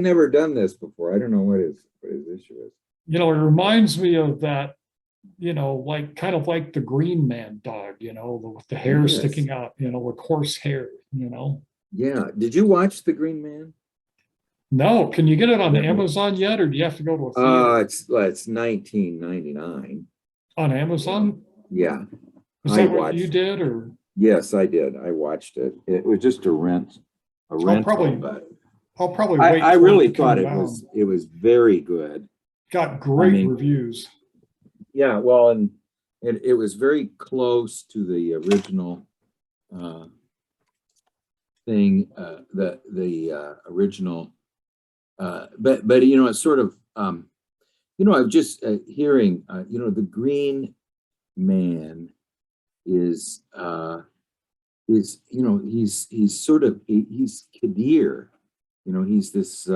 never done this before. I don't know what his issue is. It reminds me of that, like kind of like the Green Man dog, with the hair Yes. sticking out, with coarse hair. Yeah. Did you watch The Green Man? No, can you get it on Yeah. Amazon yet, or do you have to go to a theater? It's 1999. On Amazon? Yeah. Is I that what you watched. did, or Yes, I did. I watched it. It was just a rental, probably but I'll probably I, wait I for it really to come thought it down. was very good. Got I great mean, reviews. yeah, well, and it was very close to the original uh, thing, the original, but it's sort of I'm just hearing the Green Man is he's sort of he's Kadir, he's this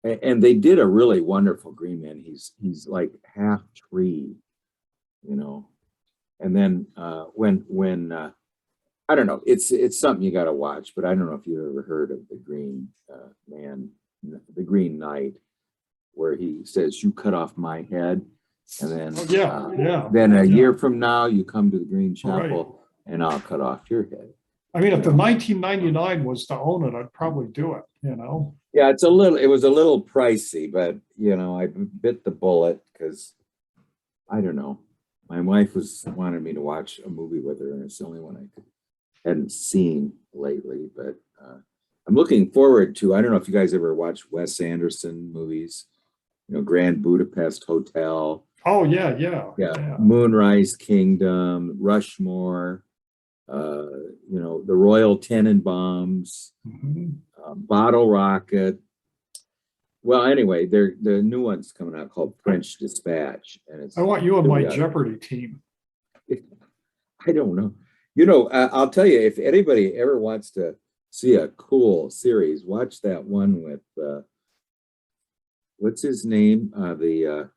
and they did a really wonderful Green Man. He's like half tree, and then when I don't know, it's something you got to watch, but I don't know if you ever heard of the Green Man, the Green Knight, where he says, "You cut off my head," and then then a year from now you come to the Green Chapel, and I'll cut off your head. I mean, if the 1999 was to own it, I'd probably do it. Yeah, it was a little pricey, but I bit the bullet because I don't know. My wife wanted me to watch a movie with her, and it's the only one hadn't seen lately. But I'm looking forward to. I don't know if you guys ever watch Wes Anderson movies. Grand Budapest Hotel. Oh yeah. Moonrise Kingdom, Rushmore. The Royal Tenenbaums, Bottle Rocket. Well, anyway, the new one's coming out called French Dispatch, and I want you on my Jeopardy team. I don't know. I'll tell you, if anybody ever wants to see a cool series, watch that one with what's his name? The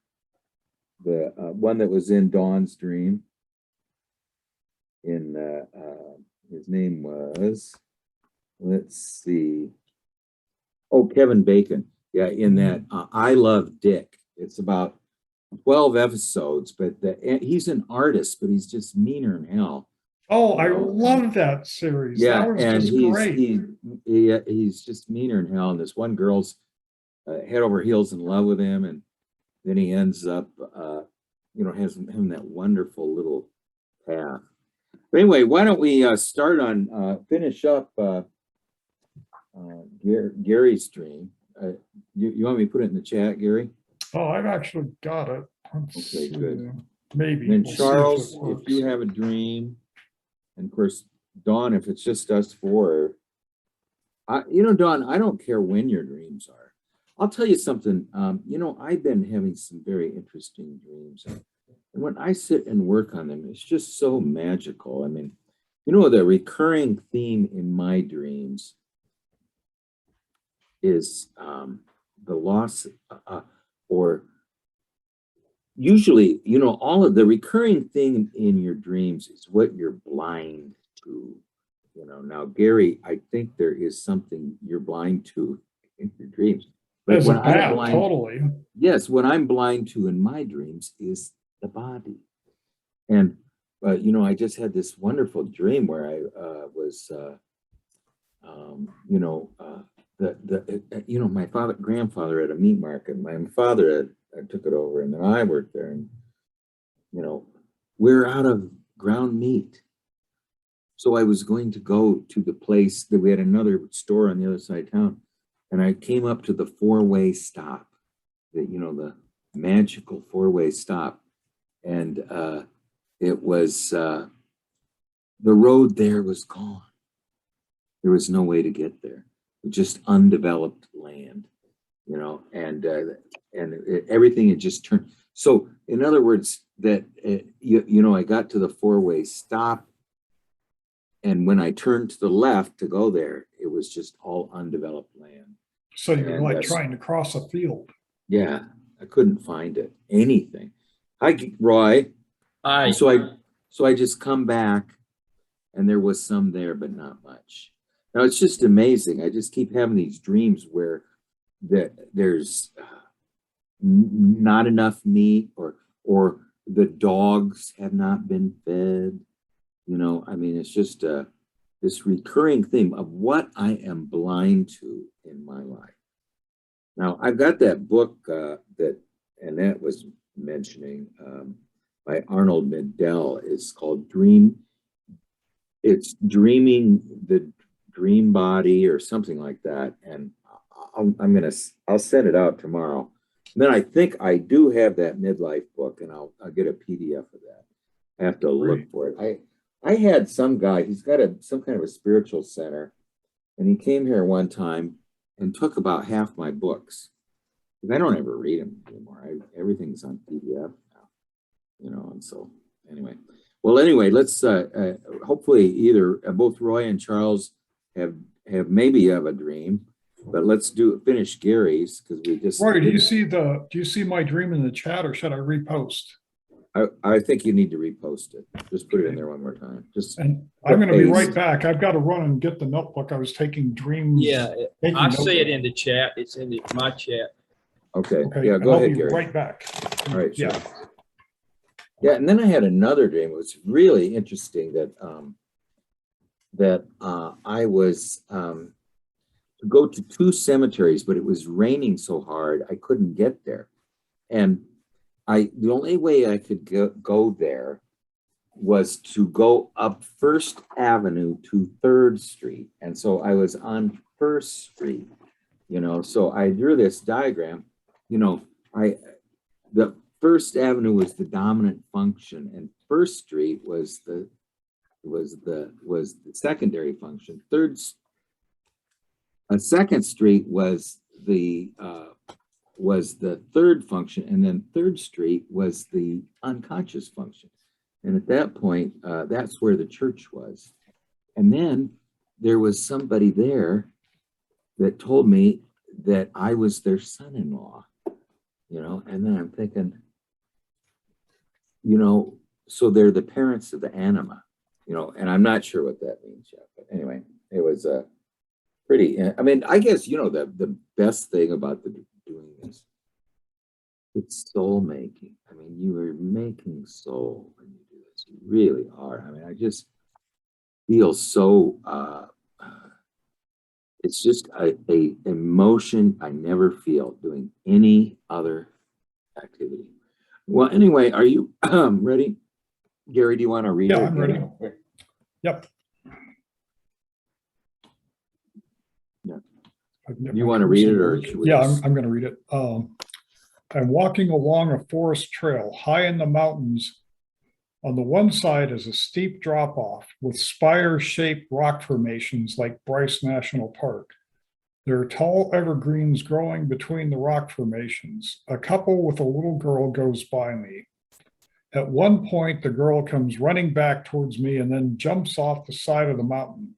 one that was in Dawn's Dream. His name was, let's see, Kevin Bacon. Yeah, in that I Love Dick. It's about 12 episodes, but he's an artist, but he's just meaner than hell. Oh, I love that series. Yeah, that was and just great. He's just meaner than hell. And this one girl's head over heels in love with him, and then he ends up, has him that wonderful little path. But anyway, why don't we finish up Gary's dream? You want me to put it in the chat, Gary? Oh, I've actually got it. Okay, good. Maybe. And then Charles, if you have a dream, and of course, Dawn, if it's just us four, Dawn, I don't care when your dreams are. I'll tell you something. I've been having some very interesting dreams. And when I sit and work on them, it's just so magical. I mean, the recurring theme in my dreams is the loss, or usually, all of the recurring thing in your dreams is what you're blind to. Now, Gary, I think there is something you're blind to in your dreams. But when I'm blind, totally. Yes, what I'm blind to in my dreams is the body. And I just had this wonderful dream where I was my grandfather at a meat market. My father took it over, and then I worked there, and we're out of ground meat. So I was going to go to the place that we had another store on the other side of town, and I came up to the four-way stop, the magical four-way stop. And it was the road there was gone. There was no way to get there. Just undeveloped land, and everything had just turned. So, in other words, that I got to the four-way stop, and when I turned to the left to go there, it was just all undeveloped land. So you're like trying to cross a field. Yeah, I couldn't find it. Anything. Hi, Roy. Hi. And so I just come back, and there was some there, but not much. Now it's just amazing. I just keep having these dreams where that there's not enough meat, or the dogs have not been fed. You know, I mean, it's just this recurring theme of what I am blind to in my life. Now, I've got that book that Annette was mentioning by Arnold Mindell. It's called it's Dreaming the Dream Body or something like that. And I'll send it out tomorrow. And then I think I do have that midlife book, and I'll get a PDF of that. I have to look for it. I had some guy, he's got some kind of a spiritual center, and he came here one time and took about half my books. I don't ever read them anymore. Everything's on PDF now, you know, and so anyway. Well, anyway, let's hopefully either both Roy and Charles have maybe have a dream, but let's finish Gary's, because we just. Roy, do you see my dream in the chat, or should I repost? I think you need to repost it. Just put it in there one more time. And I'm going to be right back. I've got to run and get the notebook. I was taking dreams. Yeah, I see it in the chat. It's in my chat. Okay. Yeah, go ahead, Gary. Right back. All right. Sure. Yeah. Yeah, and then I had another dream. It was really interesting that I was to go to 2 cemeteries, but it was raining so hard I couldn't get there, and the only way I could go there was to go up First Avenue to 3rd Street. And so I was on First Street, you know, so I drew this diagram, you know, the First Avenue was the dominant function, and First Street was the secondary function. Second Street was the 3rd function, and then 3rd Street was the unconscious function. And at that point, that's where the church was. And then there was somebody there that told me that I was their son-in-law, you know, and then I'm thinking, you know, so they're the parents of the anima, you know, and I'm not sure what that means yet. But anyway, it was pretty, I mean, I guess, you know, the best thing about doing this, it's soul making. I mean, you are making soul when you do this. You really are. I mean, I just feel so it's just a emotion I never feel doing any other activity. Well, anyway, are you ready? Gary, do you want to read it? Yeah, I'm ready. Yep. Yeah. You want to read it, or should we? Yeah, I'm going to read it. I'm walking along a forest trail high in the mountains. On the one side is a steep drop-off with spire-shaped rock formations like Bryce National Park. There are tall evergreens growing between the rock formations. A couple with a little girl goes by me. At one point, the girl comes running back towards me and then jumps off the side of the mountain.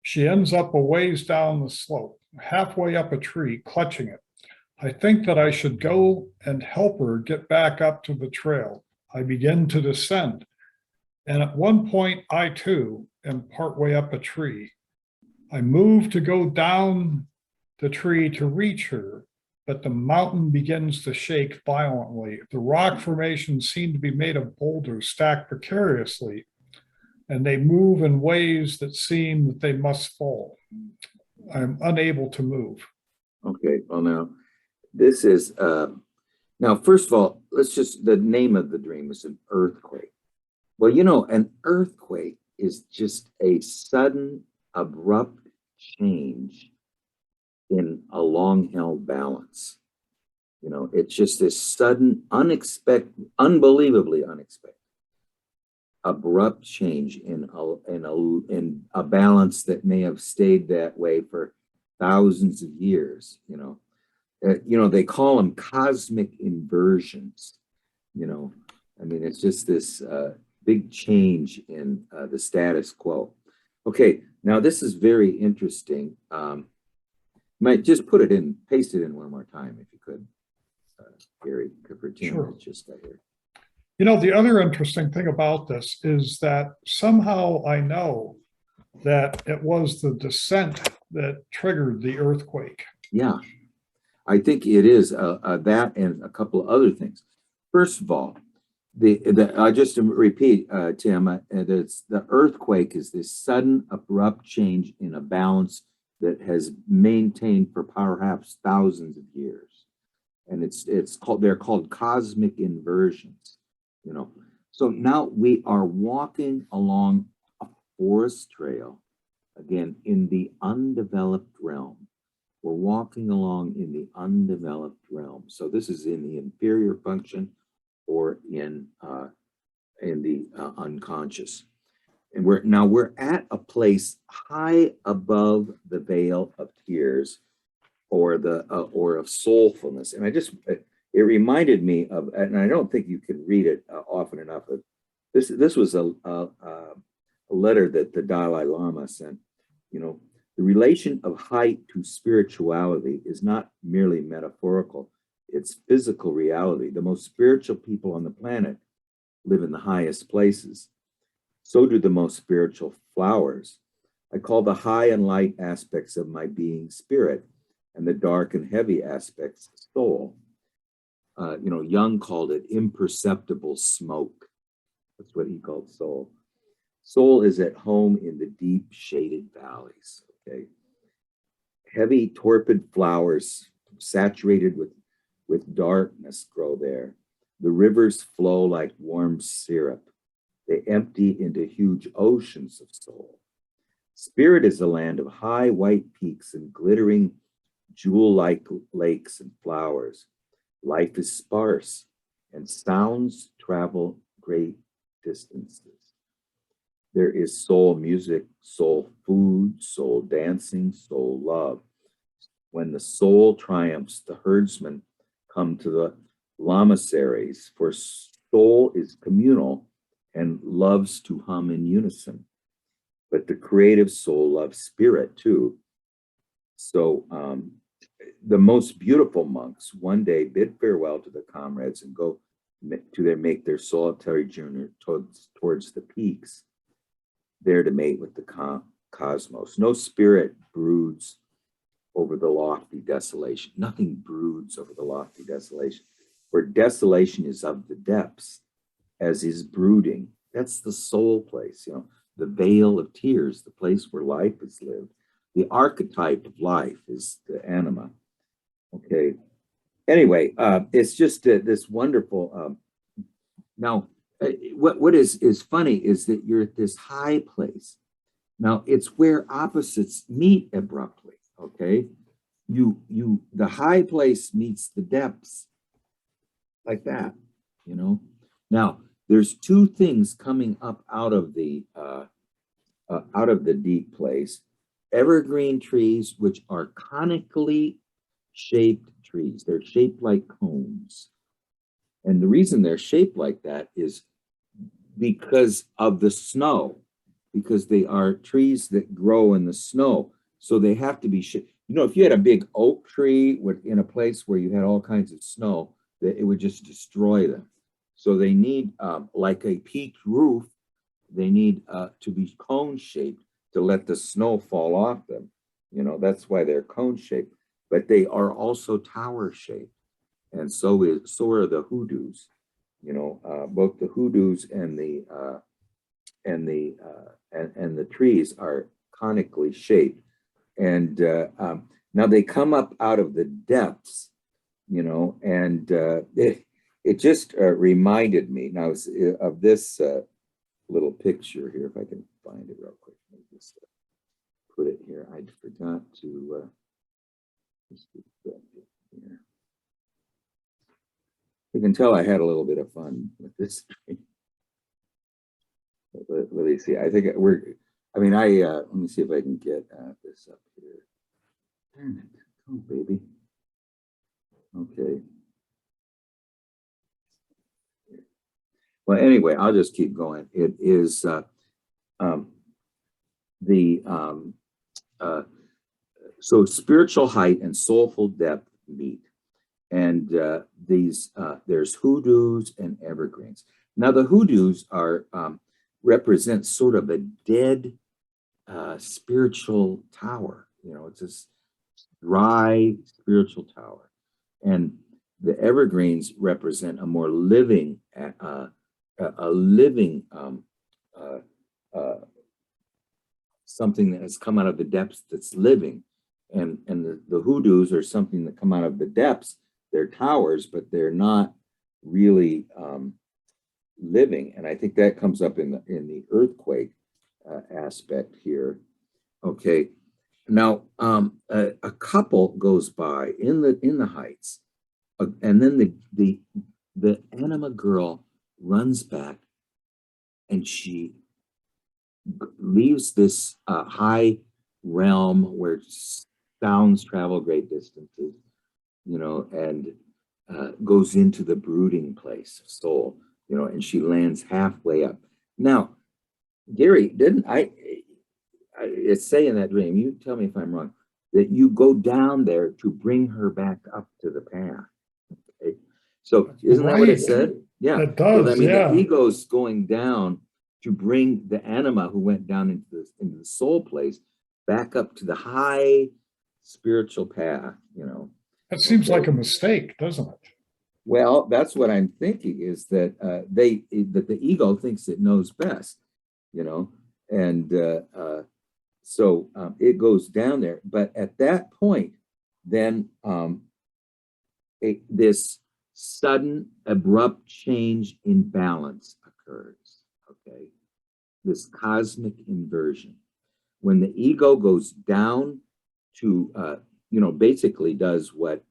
She ends up a ways down the slope, halfway up a tree, clutching it. I think that I should go and help her get back up to the trail. I begin to descend, and at one point, I too am partway up a tree. I move to go down the tree to reach her, but the mountain begins to shake violently. The rock formations seem to be made of boulders stacked precariously, and they move in ways that seem that they must fall. I'm unable to move. Okay, well now, this is, now, first of all, the name of the dream is an earthquake. Well, you know, an earthquake is just a sudden, abrupt change in a long-held balance. You know, it's just this sudden, unexpected, unbelievably unexpected, abrupt change in a balance that may have stayed that way for thousands of years, you know. They call them cosmic inversions, you know. I mean, it's just this big change in the status quo. Okay, now this is very interesting. Might just paste it in one more time if you could, Gary, for 10 minutes just got here. You know, the other interesting thing about this is that somehow I know that it was the descent that triggered the earthquake. Yeah. I think it is that and a couple of other things. First of all, I just to repeat, Tim, it's the earthquake is this sudden, abrupt change in a balance that has maintained for perhaps thousands of years, and they're called cosmic inversions. You know, so now we are walking along a forest trail, again in the undeveloped realm. We're walking along in the undeveloped realm. So this is in the inferior function or in the unconscious. And we're at a place high above the veil of tears or of soulfulness. And it reminded me of, and I don't think you can read it often enough. This was a letter that the Dalai Lama sent. You know, the relation of height to spirituality is not merely metaphorical, it's physical reality. The most spiritual people on the planet live in the highest places. So do the most spiritual flowers. I call the high and light aspects of my being spirit, and the dark and heavy aspects soul. Jung called it imperceptible smoke. That's what he called soul. Soul is at home in the deep shaded valleys. Okay. Heavy, torpid flowers saturated with darkness grow there. The rivers flow like warm syrup. They empty into huge oceans of soul. Spirit is a land of high white peaks and glittering jewel-like lakes and flowers. Life is sparse, and sounds travel great distances. There is soul music, soul food, soul dancing, soul love. When the soul triumphs, the herdsmen come to the lamaseries, for soul is communal and loves to hum in unison. But the creative soul loves spirit too. So the most beautiful monks one day bid farewell to the comrades and go to make their solitary journey towards the peaks, there to mate with the cosmos. No spirit broods over the lofty desolation. Nothing broods over the lofty desolation. For desolation is of the depths, as is brooding. That's the soul place, the vale of tears, the place where life is lived. The archetype of life is the anima. Okay. Anyway, it's just this wonderful. Now, what is funny is that you're at this high place. Now, it's where opposites meet abruptly. Okay, the high place meets the depths, like that. Now there's two things coming up out of the deep place: evergreen trees, which are conically shaped trees. They're shaped like cones. And the reason they're shaped like that is because of the snow, because they are trees that grow in the snow. So they have to be shaped. If you had a big oak tree in a place where you had all kinds of snow, that it would just destroy them. So they need, like a peaked roof, they need to be cone shaped to let the snow fall off them. That's why they're cone shaped. But they are also tower shaped, and so are the hoodoos. Both the hoodoos and the trees are conically shaped, and now they come up out of the depths, and it just reminded me now of this little picture here. If I can find it real quick, let me just put it here. I forgot to. Here. You can tell I had a little bit of fun with this tree. Let me see. I think let me see if I can get this up here. Darn it. Oh, baby. Okay. Well, anyway, I'll just keep going. It is so spiritual height and soulful depth meet. And there's hoodoos and evergreens. Now the hoodoos represent sort of a dead spiritual tower. It's this dry spiritual tower. And the evergreens represent a more living, a living something that has come out of the depths that's living. And the hoodoos are something that come out of the depths. They're towers, but they're not really living. And I think that comes up in the earthquake aspect here. Okay. Now, a couple goes by in the heights, and then the anima girl runs back, and she leaves this high realm where sounds travel great distances, and goes into the brooding place of soul, and she lands halfway up. Now, Gary, didn't it's saying that dream, you tell me if I'm wrong, that you go down there to bring her back up to the path. Okay. So isn't that what it said? Yeah. It does, so, I mean, yeah. the ego's going down to bring the anima who went down into the soul place back up to the high spiritual path, That seems Okay. like a mistake, doesn't it? Well, that's what I'm thinking, is that that the ego thinks it knows best, and so it goes down there. But at that point, then this sudden, abrupt change in balance occurs. Okay, this cosmic inversion, when the ego goes down to, basically does what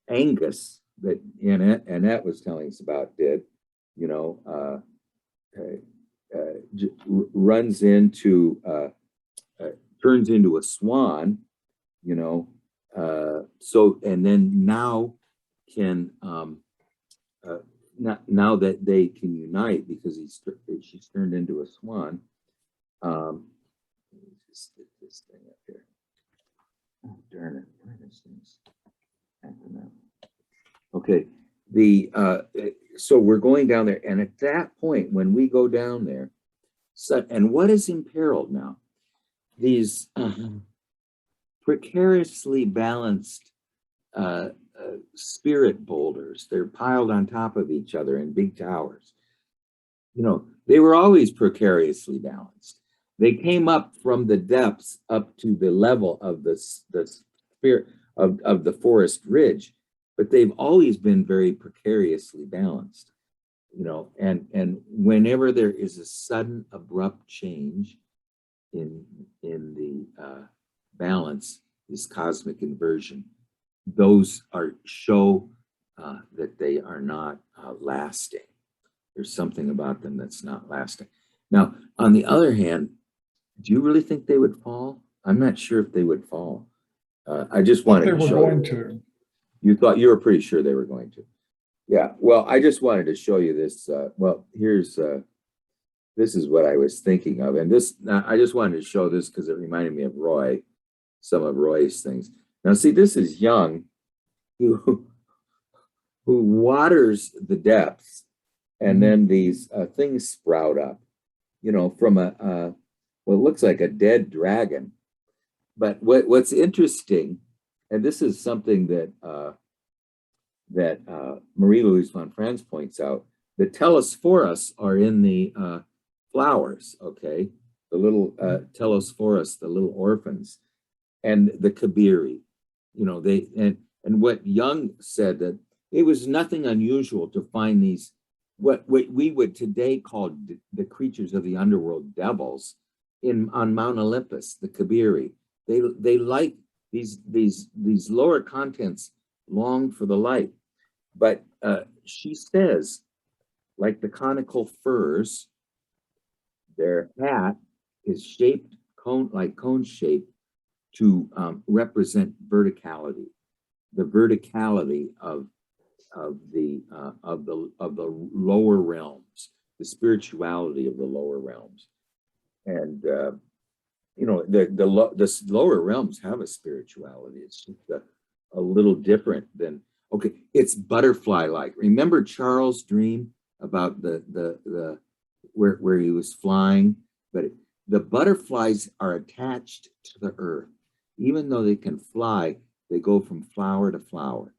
Angus, that Annette was telling us about, did, runs into, turns into a swan, so, and then now can, now that they can unite because she's turned into a swan. Let me just get this thing up here. Oh, darn it. Where are these things? Okay, so we're going down there, and at that point, when we go down there, and what is imperiled now? These precariously balanced spirit boulders. They're piled on top of each other in big towers. They were always precariously balanced. They came up from the depths up to the level of the spirit of the forest ridge, but they've always been very precariously balanced, and whenever there is a sudden abrupt change in the balance, this cosmic inversion, those show that they are not lasting. There's something about them that's not lasting. Now, on the other hand, do you really think they would fall? I'm not sure if they would fall. I just wanted to show you. You thought, you were pretty sure they were going to. Yeah, well, I just wanted to show you this. Well, here's, this is what I was thinking of. And this, I just wanted to show this because it reminded me of Roy, some of Roy's things. Now, see, this is Young, who waters the depths, and then these things sprout up, from what looks like a dead dragon. But what's interesting, and this is something that Marie-Louise von Franz points out, the Telesphoras are in the flowers, okay? The little Telesphoras, the little orphans, and the Kabiri, they, and what Young said, that it was nothing unusual to find these, what we would today call the creatures of the underworld, devils, on Mount Olympus, the Kabiri. They like these lower contents, long for the light. But she says, like the conical firs, their hat is shaped cone shaped to represent verticality, the verticality of the lower realms, the spirituality of the lower realms. And the lower realms have a spirituality. It's just a little different than, okay, it's butterfly-like. Remember Charles' dream about the where he was flying? But the butterflies are attached to the earth. Even though they can fly, they go from flower to flower.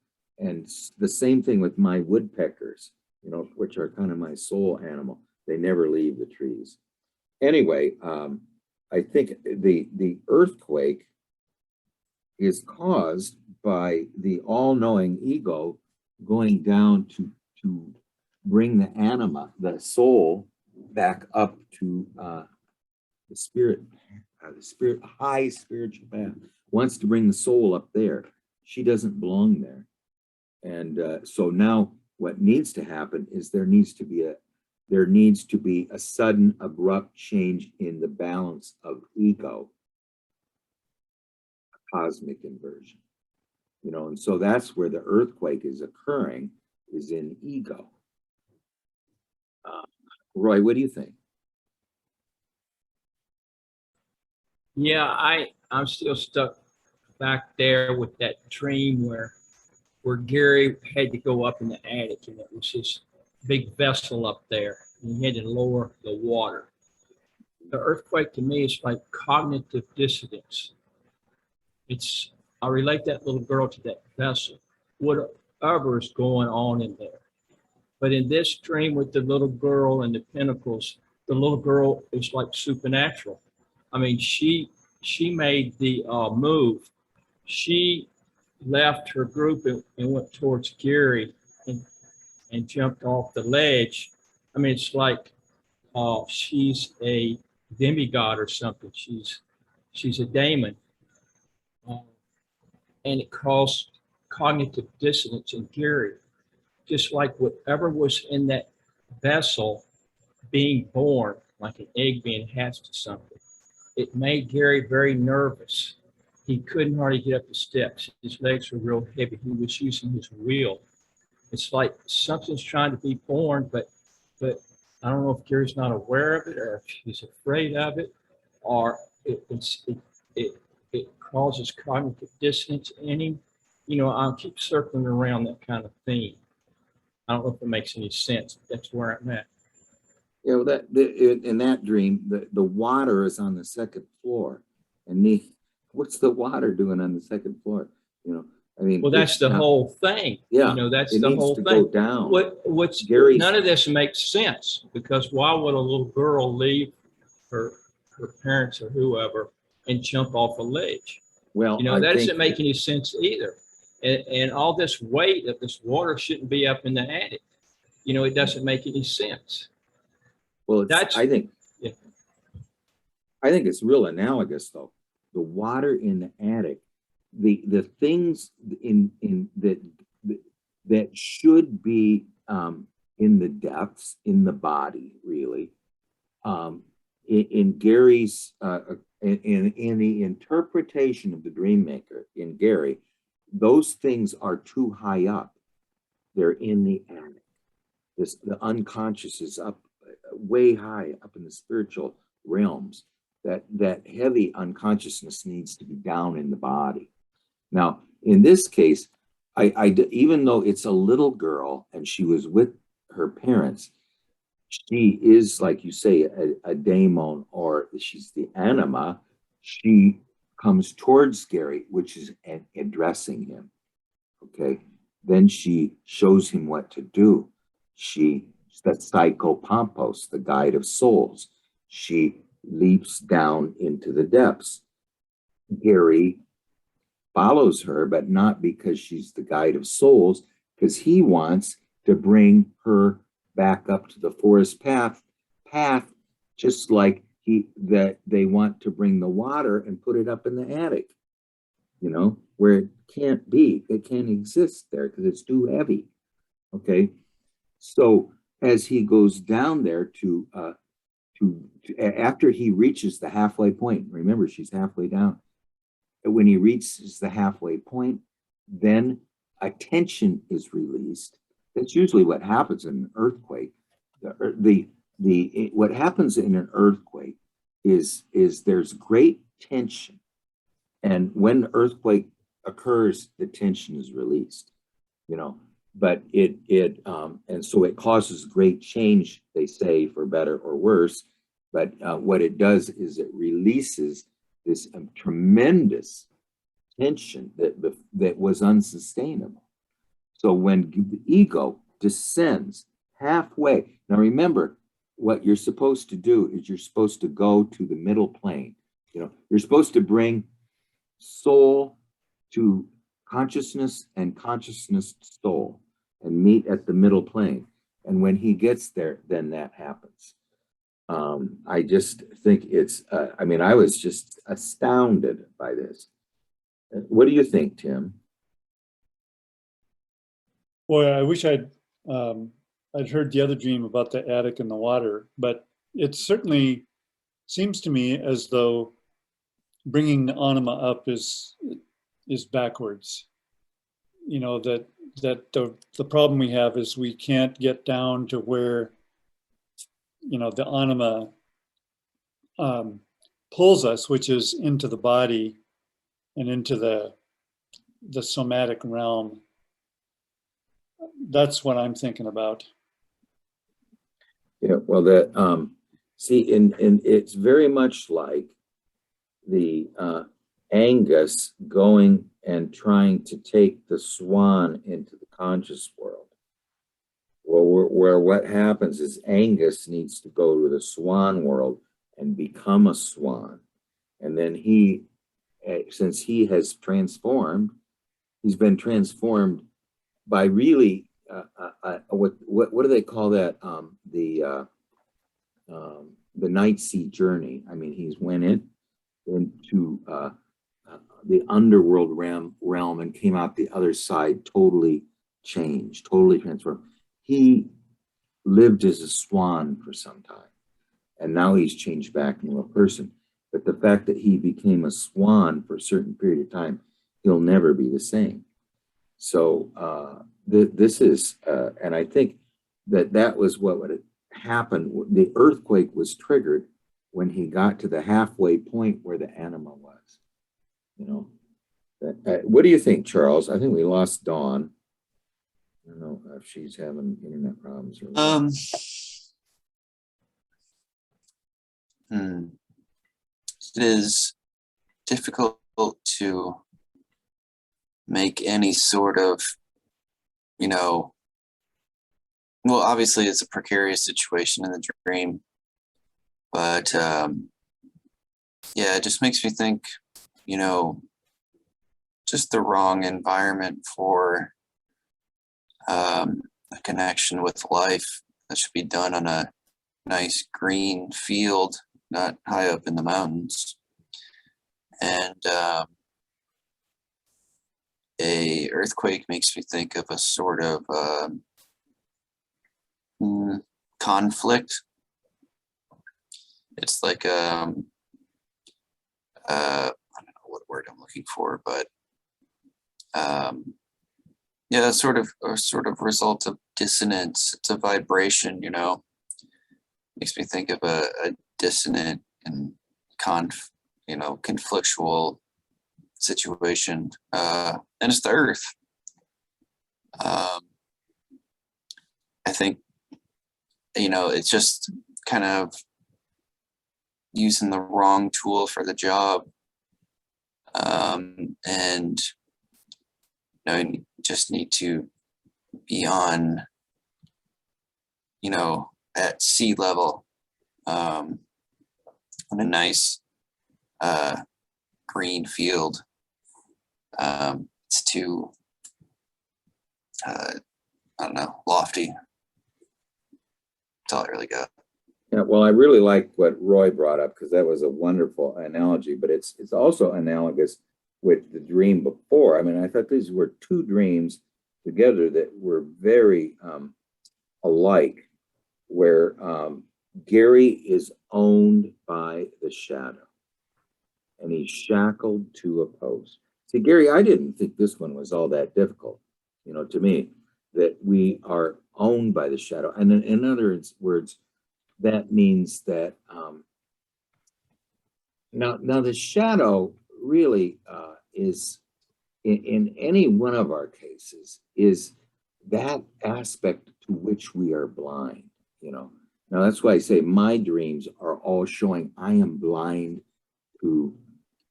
the same thing with my woodpeckers, you know, which are kind of my soul animal. They never leave the trees. Anyway, I think the earthquake is caused by the all-knowing ego going down to bring the anima, the soul, back up to the spirit, high spiritual path. Wants to bring the soul up there. She doesn't belong there. And so now what needs to happen is there needs to be a sudden abrupt change in the balance of ego, a cosmic inversion, you know, and so that's where the earthquake is occurring, is in ego. Roy, what do you think? Yeah, I'm still stuck back there with that dream where Gary had to go up in the attic, and it was this big vessel up there, and he had to lower the water. The earthquake to me is like cognitive dissonance. I relate that little girl to that vessel, whatever is going on in there. But in this dream with the little girl and the pinnacles, the little girl is like supernatural. I mean, she made the move. She left her group and went towards Gary and jumped off the ledge. I mean, it's like she's a demigod or something. She's a daemon, and it caused cognitive dissonance in Gary. Just like whatever was in that vessel being born, like an egg being hatched or something, it made Gary very nervous. He couldn't hardly get up the steps. His legs were real heavy. He was using his wheel. It's like something's trying to be born, but I don't know if Gary's not aware of it, or if he's afraid of it, or it causes cognitive dissonance in him. You know, I'll keep circling around that kind of theme. I don't know if it makes any sense. That's where I'm at. You know, in that dream, the water is on the second floor, and what's the water doing on the second floor? You know, I mean, well, that's the whole thing. Yeah, you know, that's it the needs whole to thing. go down. What's Gary's, none of this makes sense, because why would a little girl leave her parents or whoever and jump off a ledge? well, You know, I that think doesn't make any sense either. And all this weight of this water shouldn't be up in the attic. You know, it doesn't make any sense. well, That's I think yeah. I think it's real analogous though. The water in the attic, the things in that should be in the depths in the body, really. In Gary's in the interpretation of the dream maker in Gary, those things are too high up. They're in the attic. The unconscious is up way high up in the spiritual realms. That heavy unconsciousness needs to be down in the body. Now, in this case, even though it's a little girl and she was with her parents, she is, like you say, a daemon, or she's the anima. She comes towards Gary, which is addressing him. Okay. Then she shows him what to do. That's psychopompos, the guide of souls. She leaps down into the depths. Gary follows her, but not because she's the guide of souls, because he wants to bring her back up to the forest path, just like they want to bring the water and put it up in the attic, you know, where it can't be. It can't exist there because it's too heavy. Okay. So as he goes down there to after he reaches the halfway point, remember she's halfway down. When he reaches the halfway point, then a tension is released. That's usually what happens in an earthquake. What happens in an earthquake is there's great tension, and when the earthquake occurs, the tension is released. You know, but and so it causes great change. They say, for better or worse. But what it does is it releases this tremendous tension that was unsustainable. So when the ego descends halfway, now remember, what you're supposed to do is you're supposed to go to the middle plane. You know, you're supposed to bring soul to consciousness and consciousness to soul and meet at the middle plane. And when he gets there, then that happens. I just think it's, I mean, I was just astounded by this. What do you think, Tim? Boy, I wish I'd heard the other dream about the attic and the water, but it certainly seems to me as though bringing the anima up is backwards. You know, that the problem we have is we can't get down to where, you know, the anima pulls us, which is into the body and into the somatic realm. That's what I'm thinking about. Yeah, well, that see, and it's very much like the Angus going and trying to take the swan into the conscious world. Well, where what happens is Angus needs to go to the swan world and become a swan, and then he, since he has transformed, he's been transformed by really what do they call that? The night sea journey. I mean, he's went into the underworld realm and came out the other side totally changed, totally transformed. He lived as a swan for some time, and now he's changed back into a person. But the fact that he became a swan for a certain period of time, he'll never be the same. So this is, and I think that was what would happen. The earthquake was triggered when he got to the halfway point where the anima was. You know, what do you think, Charles? I think we lost Dawn. I don't know if she's having internet problems or what. It is difficult to make any sort of, you know, well, obviously it's a precarious situation in the dream, but yeah, it just makes me think, you know, just the wrong environment for a connection with life that should be done on a nice green field, not high up in the mountains. And a earthquake makes me think of a sort of conflict. It's like I don't know what word I'm looking for, but yeah, a sort of result of dissonance. It's a vibration, you know. Makes me think of a dissonant and conflictual situation, and it's the earth. I think, you know, it's just kind of using the wrong tool for the job, and you know, you just need to be on, you know, at sea level, on a nice green field. It's too I don't know, lofty. That's all I really got. Yeah, well, I really like what Roy brought up because that was a wonderful analogy, but it's also analogous with the dream before. I mean, I thought these were two dreams together that were very alike, where Gary is owned by the shadow and he's shackled to a post. See, Gary, I didn't think this one was all that difficult, you know, to me, that we are owned by the shadow. And in other words, that means that now the shadow really is in any one of our cases is that aspect to which we are blind, you know. Now that's why I say my dreams are all showing I am blind to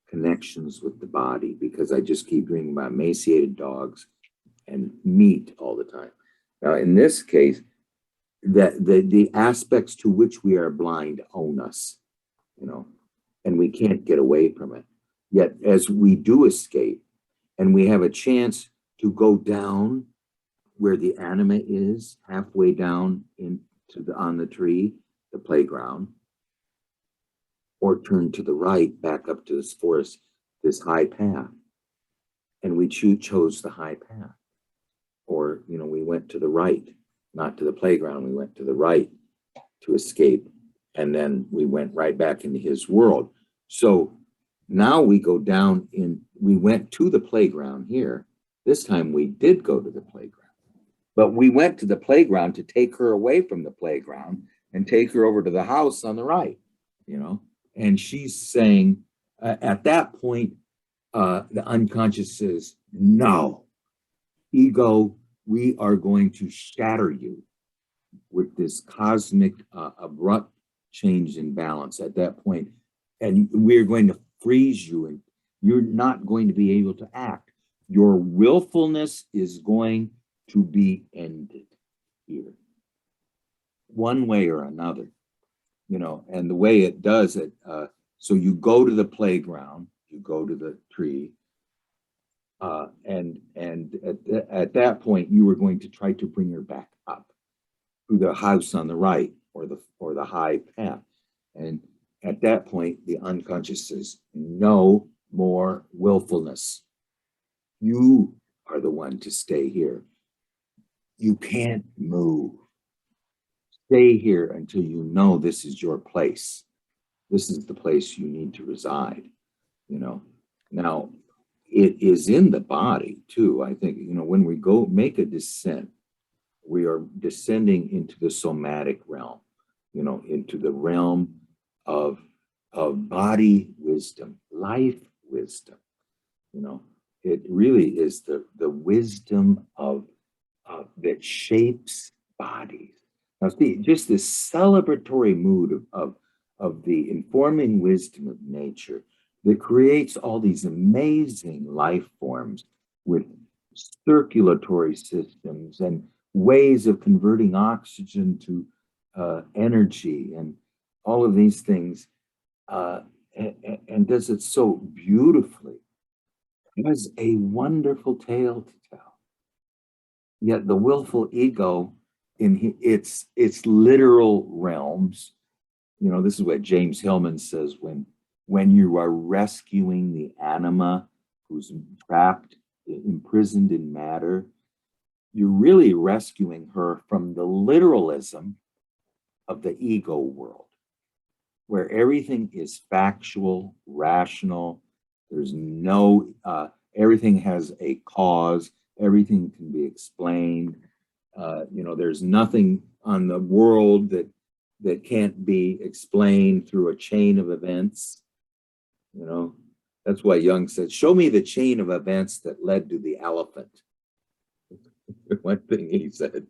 connections with the body, because I just keep dreaming about emaciated dogs and meet all the time. Now, in this case, the aspects to which we are blind own us, you know, and we can't get away from it. Yet, as we do escape, and we have a chance to go down where the anima is, halfway down on the tree, the playground, or turn to the right, back up to this forest, this high path. And we chose the high path. Or, you know, we went to the right, not to the playground, we went to the right to escape. And then we went right back into his world. So now we go down we went to the playground here. This time we did go to the playground. But we went to the playground to take her away from the playground and take her over to the house on the right, you know. And she's saying, at that point, the unconscious says, no, ego, we are going to shatter you with this cosmic abrupt change in balance at that point. And we're going to freeze you, and you're not going to be able to act. Your willfulness is going to be ended here, one way or another, you know. And the way it does it, so you go to the playground, you go to the tree, and at that point you were going to try to bring her back up to the house on the right, or the high path. And at that point the unconscious says, no more willfulness. You are the one to stay here. You can't move. Stay here until you know this is your place. This is the place you need to reside, you know. Now, it is in the body too. I think, you know, when we go make a descent, we are descending into the somatic realm, you know, into the realm of body wisdom, life wisdom, you know. It really is the wisdom that shapes bodies. Now, see, just this celebratory mood of the informing wisdom of nature that creates all these amazing life forms with circulatory systems and ways of converting oxygen to energy and all of these things, and does it so beautifully. It has a wonderful tale to tell. Yet the willful ego in its literal realms, you know, this is what James Hillman says, when you are rescuing the anima who's trapped, imprisoned in matter, you're really rescuing her from the literalism of the ego world, where everything is factual, rational. There's no, everything has a cause, everything can be explained. You know, there's nothing on the world that can't be explained through a chain of events. You know, that's why Jung said, show me the chain of events that led to the elephant. One thing he said,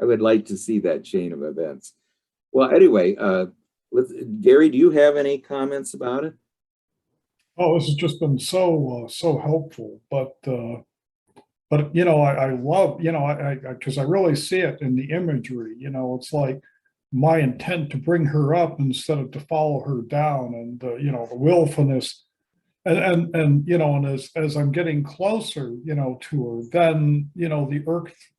I would like to see that chain of events. Well, anyway, Gary, do you have any comments about it? Oh, this has just been so helpful, but you know, I love, you know, because I really see it in the imagery. You know, it's like my intent to bring her up instead of to follow her down, and you know, the willfulness, and you know, and as I'm getting closer, you know, to her, then you know, the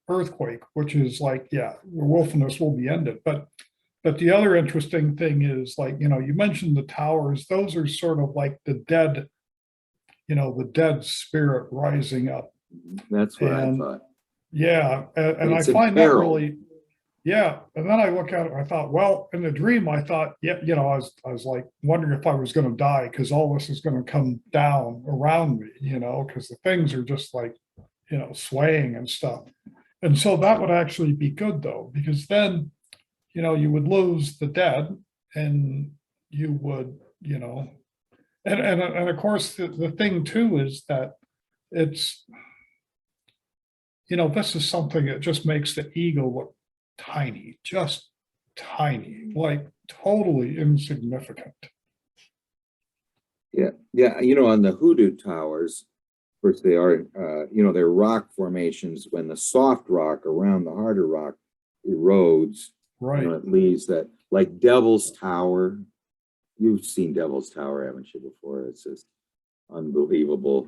earthquake, which is like, yeah, the willfulness will be ended, but the other interesting thing is, like, you know, you mentioned the towers; those are sort of like the dead, you know, the dead spirit rising up. That's what I thought. Yeah, and I find that really, yeah. And then I look at it, I thought, well, in the dream, I thought, yeah, you know, I was like wondering if I was going to die because all this is going to come down around me, you know, because the things are just like, you know, swaying and stuff. And so that would actually be good though, because then, you know, you would lose the dead, and you would, you know, and of course the thing too is that it's, you know, this is something that just makes the ego look tiny, just tiny, like totally insignificant. Yeah, you know, on the hoodoo towers, course, they are, they're rock formations. When the soft rock around the harder rock erodes, Right. it leaves that, like Devil's Tower. You've seen Devil's Tower, haven't you, before? It's this unbelievable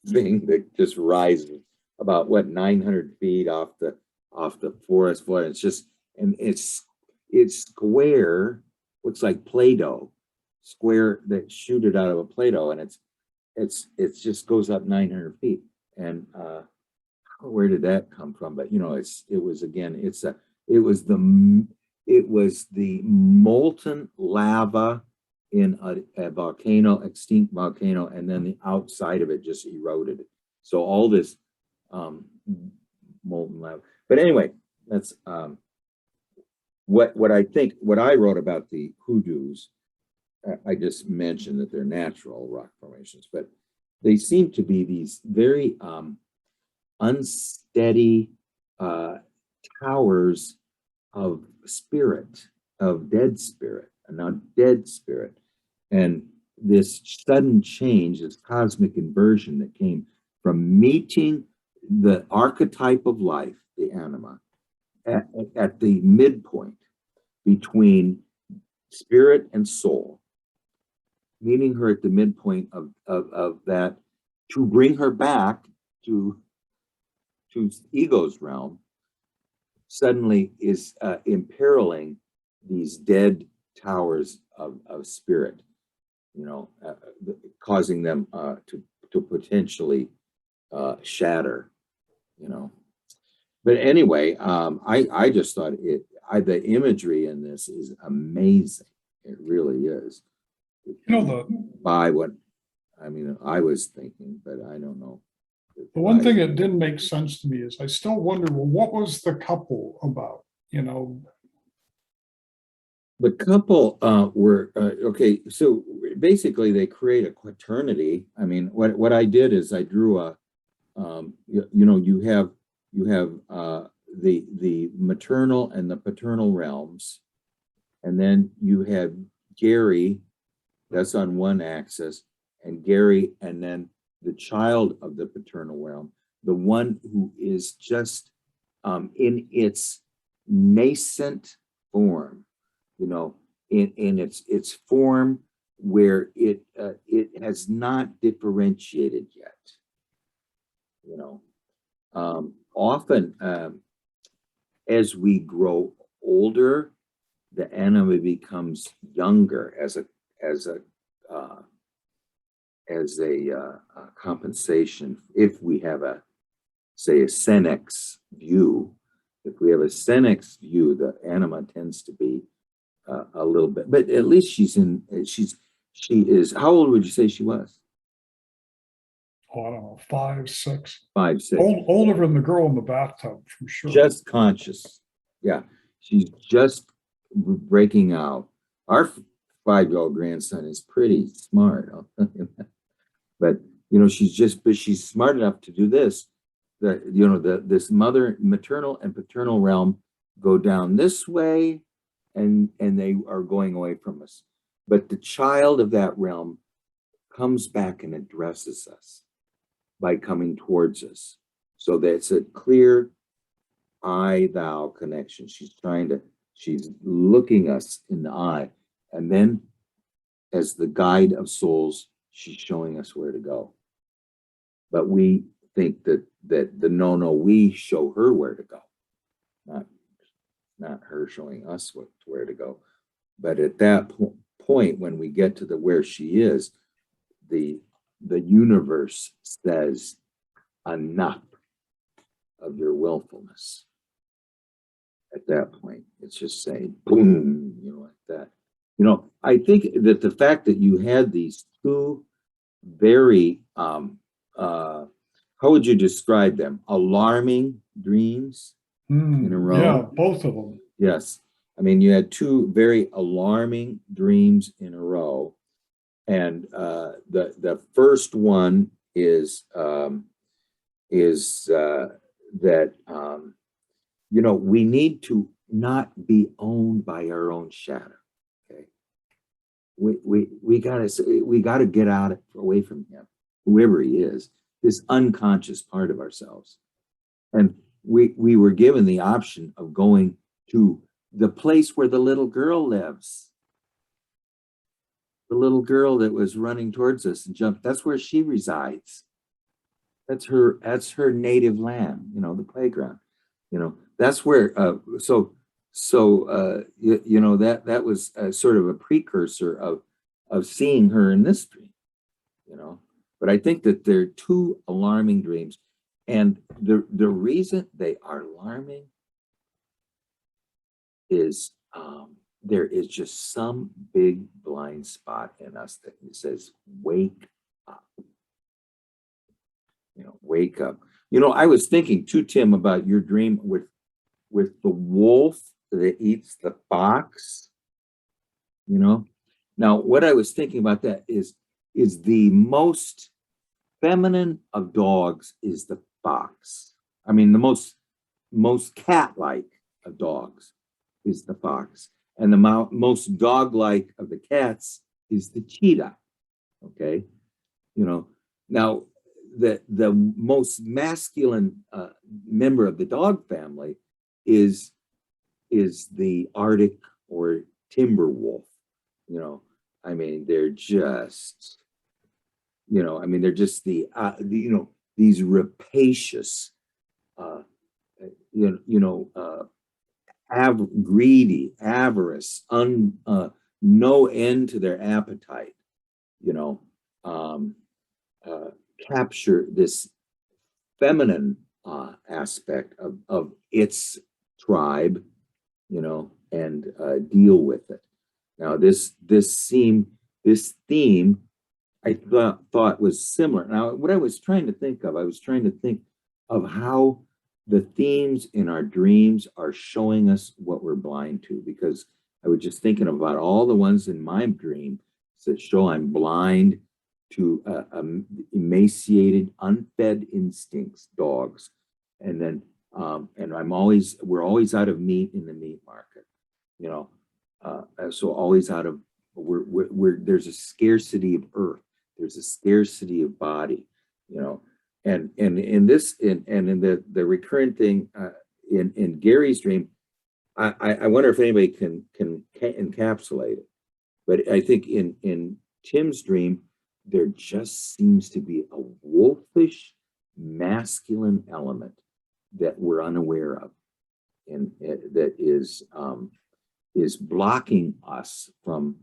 thing that just rises about 900 feet off the forest floor. It's just, and it's square, looks like Play-Doh, square that shoot it out of a Play-Doh, and it's just goes up 900 feet. And where did that come from? But it was the molten lava in a volcano, extinct volcano, and then the outside of it just eroded. So all this molten lava. But anyway, that's what I wrote about the hoodoos. I just mentioned that they're natural rock formations, but they seem to be these very unsteady towers of spirit, of dead spirit, an undead spirit. And this sudden change, this cosmic inversion that came from meeting the archetype of life, the anima, at the midpoint between spirit and soul, meeting her at the midpoint of that, to bring her back to ego's realm, suddenly is imperiling these dead towers of spirit, causing them to potentially shatter, But anyway, I just thought the imagery in this is amazing. It really is. By what I was thinking, but I don't know. The one thing that didn't make sense to me is I still wonder, well, what was the couple about? The couple were okay. So basically, they create a quaternity. I mean, what I did is I drew a, you have the maternal and the paternal realms, and then you have Gary, that's on one axis, and Gary, and then the child of the paternal realm, the one who is just in its nascent form, in its form where it has not differentiated yet. Often as we grow older, the anima becomes younger as a compensation. If we have a Senex view, the the anima tends to be a little bit, but at least she is, how old would you say she was? Oh, I don't know, 5, 6. 5, 6. Older than the girl in the bathtub, for sure. Just conscious. Yeah. She's just breaking out. Our 5-year-old grandson is pretty smart. But she's smart enough to do this. This maternal and paternal realm go down this way, and they are going away from us. But the child of that realm comes back and addresses us by coming towards us. So that's a clear I-thou connection. She's looking us in the eye. And then as the guide of souls, she's showing us where to go. But we think that we show her where to go, not her showing us where to go. But at that point, when we get to where she is, the universe says, enough of your willfulness. At that point, it's just saying, boom, like that. I think that the fact that you had these two very, how would you describe them? Alarming dreams in a row. Yeah, both of them. Yes. I mean, you had two very alarming dreams in a row. And the first one is that we need to not be owned by our own shadow. Okay, we gotta get out away from him, whoever he is. this unconscious part of ourselves. And we were given the option of going to the place where the little girl lives. The little girl that was running towards us and jumped, that's where she resides. That's her native land, you know, the playground. You know, that's where that was sort of a precursor of seeing her in this dream, you know. But I think that they're two alarming dreams. And the reason they are alarming is there is just some big blind spot in us that says, wake up. You know, wake up. You know, I was thinking too, Tim, about your dream with the wolf that eats the fox. You know, now what I was thinking about that is the most feminine of dogs is the fox. I mean, the most cat-like of dogs is the fox, and the most dog-like of the cats is the cheetah. Okay, you know, now the most masculine member of the dog family is the Arctic or timber wolf. You know, I mean, they're just, you know, I mean, they're just the you know, these rapacious, greedy, avarice, no end to their appetite, you know, capture this feminine aspect of its tribe, you know, and deal with it. Now, this theme I thought was similar. Now, what I was trying to think of how the themes in our dreams are showing us what we're blind to, because I was just thinking about all the ones in my dream that show I'm blind to emaciated, unfed instincts, dogs, and then and we're always out of meat in the meat market, you know, so always out of there's a scarcity of earth, there's a scarcity of body, you know, and in the recurrent thing in Gary's dream, I wonder if anybody can encapsulate it, but I think in Tim's dream, there just seems to be a wolfish masculine element that we're unaware of, and that is blocking us from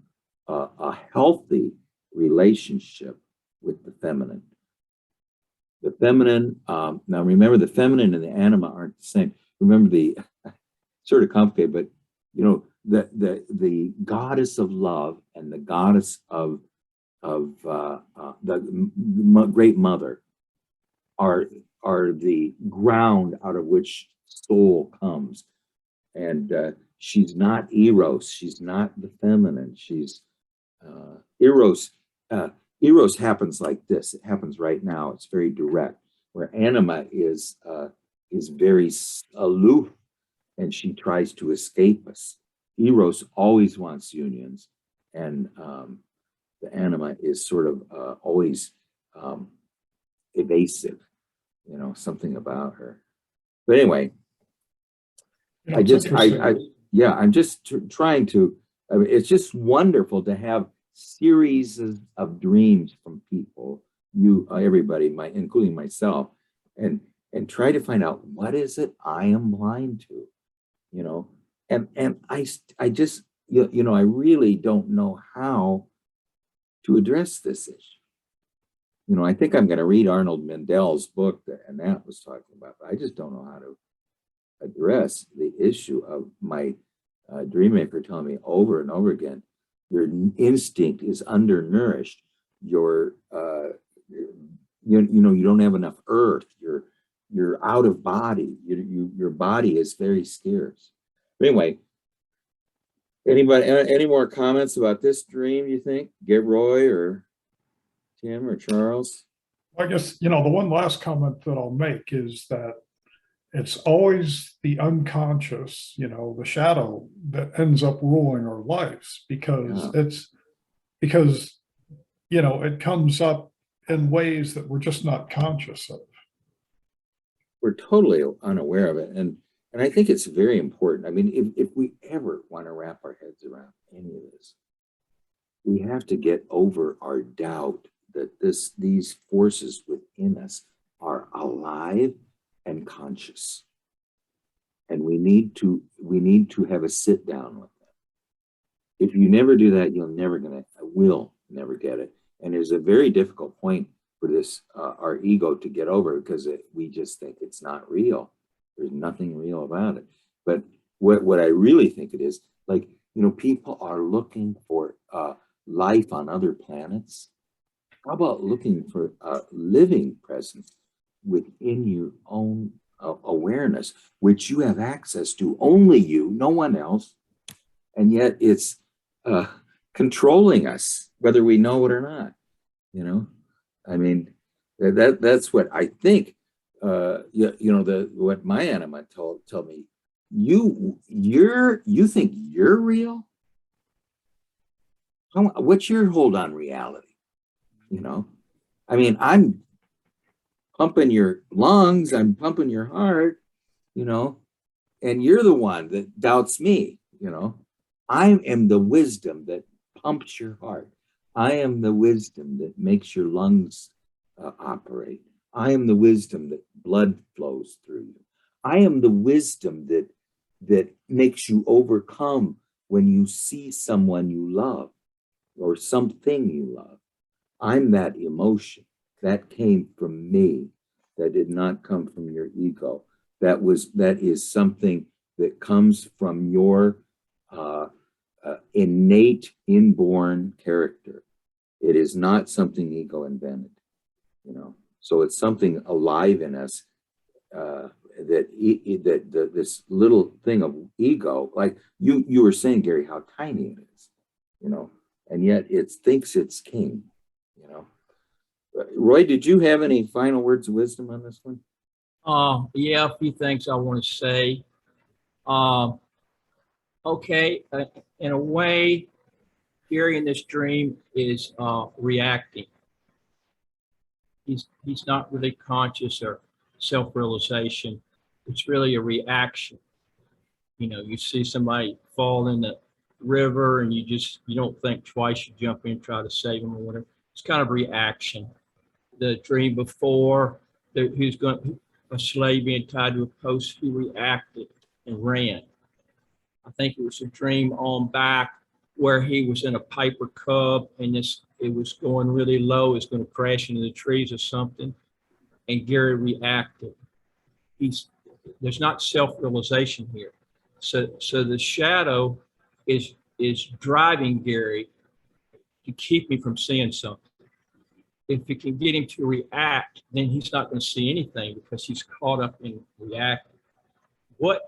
a healthy relationship with the feminine. The feminine, now remember, the feminine and the anima aren't the same. Remember, the sort of complicated, but you know, the goddess of love and the goddess of the great mother are the ground out of which soul comes, and she's not Eros, she's not the feminine, she's Eros. Eros happens like this, it happens right now, it's very direct, where anima is very aloof, and she tries to escape us. Eros always wants unions, and the anima is sort of always evasive, you know, something about her. But anyway, You know, I'm just trying to, I mean, it's just wonderful to have series of dreams from people, everybody, including myself, and try to find out what is it I am blind to, you know, and I just, you know, I really don't know how to address this issue. You know, I think I'm going to read Arnold Mendel's book that Annette was talking about, but I just don't know how to address the issue of my dream maker telling me over and over again, your instinct is undernourished. Your you know, you don't have enough earth. You're out of body. Your body is very scarce. But anyway, anybody, any more comments about this dream, you think? Get Roy or Tim or Charles? I guess, you know, the one last comment that I'll make is that it's always the unconscious, you know, the shadow that ends up ruling our lives, because you know, it comes up in ways that we're just not conscious of. We're totally unaware of it. And I think it's very important. I mean, if we ever want to wrap our heads around any of this, we have to get over our doubt that these forces within us are alive and conscious. And we need to have a sit down with them. If you never do that, will never get it. And there's a very difficult point for this, our ego to get over, because we just think it's not real. There's nothing real about it. But what I really think it is, like, people are looking for life on other planets. How about looking for a living presence within your own awareness, which you have access to, only you, no one else, and yet it's controlling us, whether we know it or not. I mean, that's what I think. What my anima told me. You think you're real? What's your hold on reality? I mean, I'm pumping your lungs, I'm pumping your heart, and you're the one that doubts me. I am the wisdom that pumps your heart. I am the wisdom that makes your lungs operate. I am the wisdom that blood flows through you. I am the wisdom that makes you overcome when you see someone you love or something you love. I'm that emotion that came from me, that did not come from your ego. That is something that comes from your innate, inborn character. It is not something ego invented, So it's something alive in us, that this little thing of ego, like you were saying, Gary, how tiny it is, and yet it thinks it's king, Roy, did you have any final words of wisdom on this one? Yeah, a few things I want to say. Okay, in a way, Gary in this dream is reacting. He's not really conscious or self-realization. It's really a reaction. You see somebody fall in the river and you don't think twice, you jump in, try to save them or whatever. It's kind of reaction. The dream before, a slave being tied to a post, he reacted and ran. I think it was a dream on back where he was in a Piper Cub and it was going really low. It's going to crash into the trees or something. And Gary reacted. There's not self-realization here. So the shadow is driving Gary to keep me from seeing something. If you can get him to react, then he's not going to see anything because he's caught up in reacting. What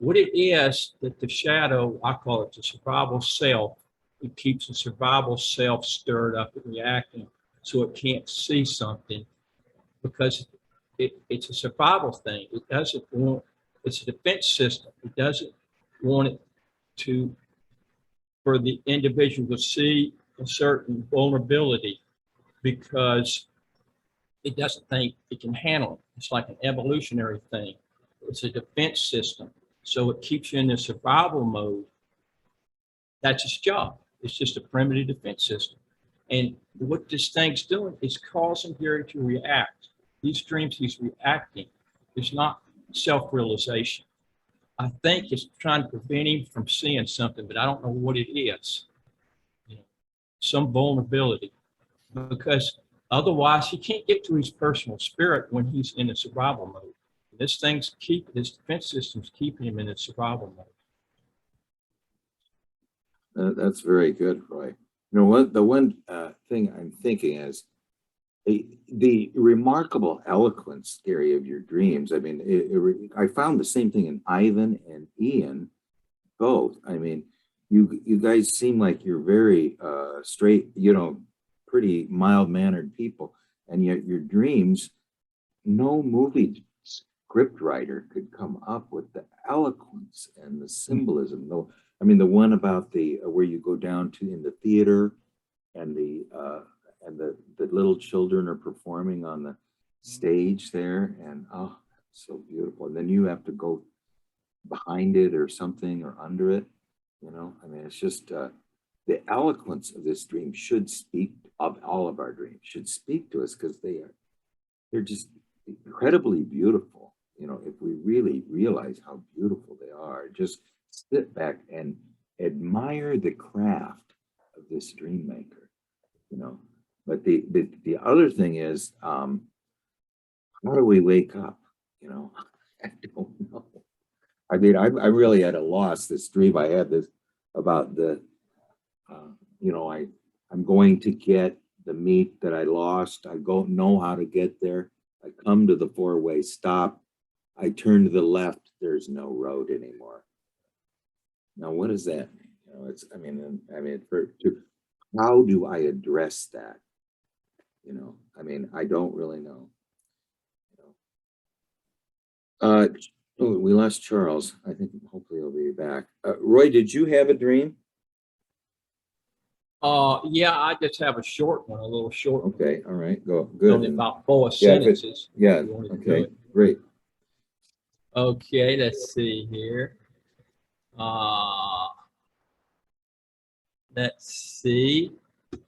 it is that the shadow, I call it the survival self, it keeps the survival self stirred up and reacting so it can't see something because it's a survival thing. It doesn't want, it's a defense system. It doesn't want it for the individual to see a certain vulnerability because it doesn't think it can handle it. It's like an evolutionary thing. It's a defense system. So it keeps you in the survival mode. That's its job. It's just a primitive defense system. And what this thing's doing is causing Gary to react. These dreams, he's reacting. It's not self-realization. I think it's trying to prevent him from seeing something, but I don't know what it is. Some vulnerability. Because otherwise he can't get to his personal spirit when he's in a survival mode. This defense system's keeping him in a survival mode. That's very good, Roy. The one thing I'm thinking is the remarkable eloquence, Gary, of your dreams. I mean, I found the same thing in Ivan and Ian, both. I mean, you guys seem like you're very straight, pretty mild-mannered people, and yet your dreams, no movie script writer could come up with the eloquence and the symbolism. No, I mean the one about the where you go down to in the theater, and and the little children are performing on the stage there, and oh, so beautiful. And then you have to go behind it or something or under it, you know. I mean, it's just the eloquence of this dream should speak, of all of our dreams should speak to us, because they're just incredibly beautiful. You know, if we really realize how beautiful they are, just sit back and admire the craft of this dream maker, you know. But the other thing is, how do we wake up? You know, I don't know. I mean, I'm really at a loss. This dream I had this about the, you know, I'm going to get the meat that I lost. I go know how to get there. I come to the four-way stop. I turn to the left. There's no road anymore. Now, what does that mean? You know, it's, I mean, how do I address that? You know, I mean, I don't really know. You know. Oh, we lost Charles. I think hopefully he'll be back. Roy, did you have a dream? Yeah, I just have a short one, a little short one. Okay, all right, go good. Only about 4 Yeah, if it- sentences. Yeah, if you wanted to do okay, it. great. Okay, let's see here. Let's see. I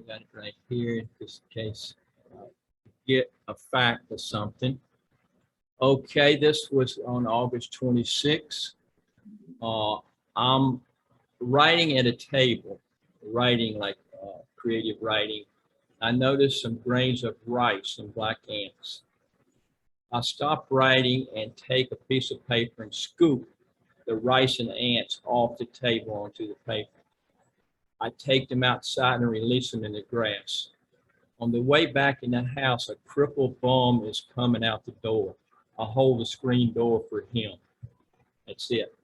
got it right here just in case I get a fact or something. Okay, this was on August 26th. I'm writing at a table, writing like creative writing. I noticed some grains of rice and black ants. I stop writing and take a piece of paper and scoop the rice and ants off the table onto the paper. I take them outside and release them in the grass. On the way back in the house, a crippled bum is coming out the door. I hold the screen door for him. That's it.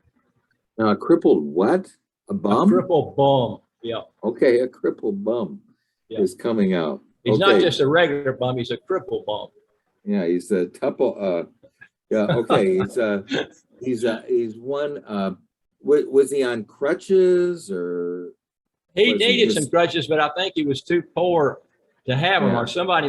Now, a crippled what? A A bum? crippled bum. Yeah. Okay, a crippled bum Yeah. is coming out. He's Okay. not just a regular bum, he's a crippled bum. Yeah, he's a tuple. Yeah, okay. He's one. Was he on crutches or? He Was he needed just- some crutches, but I think he was too poor to have them, Yeah. or somebody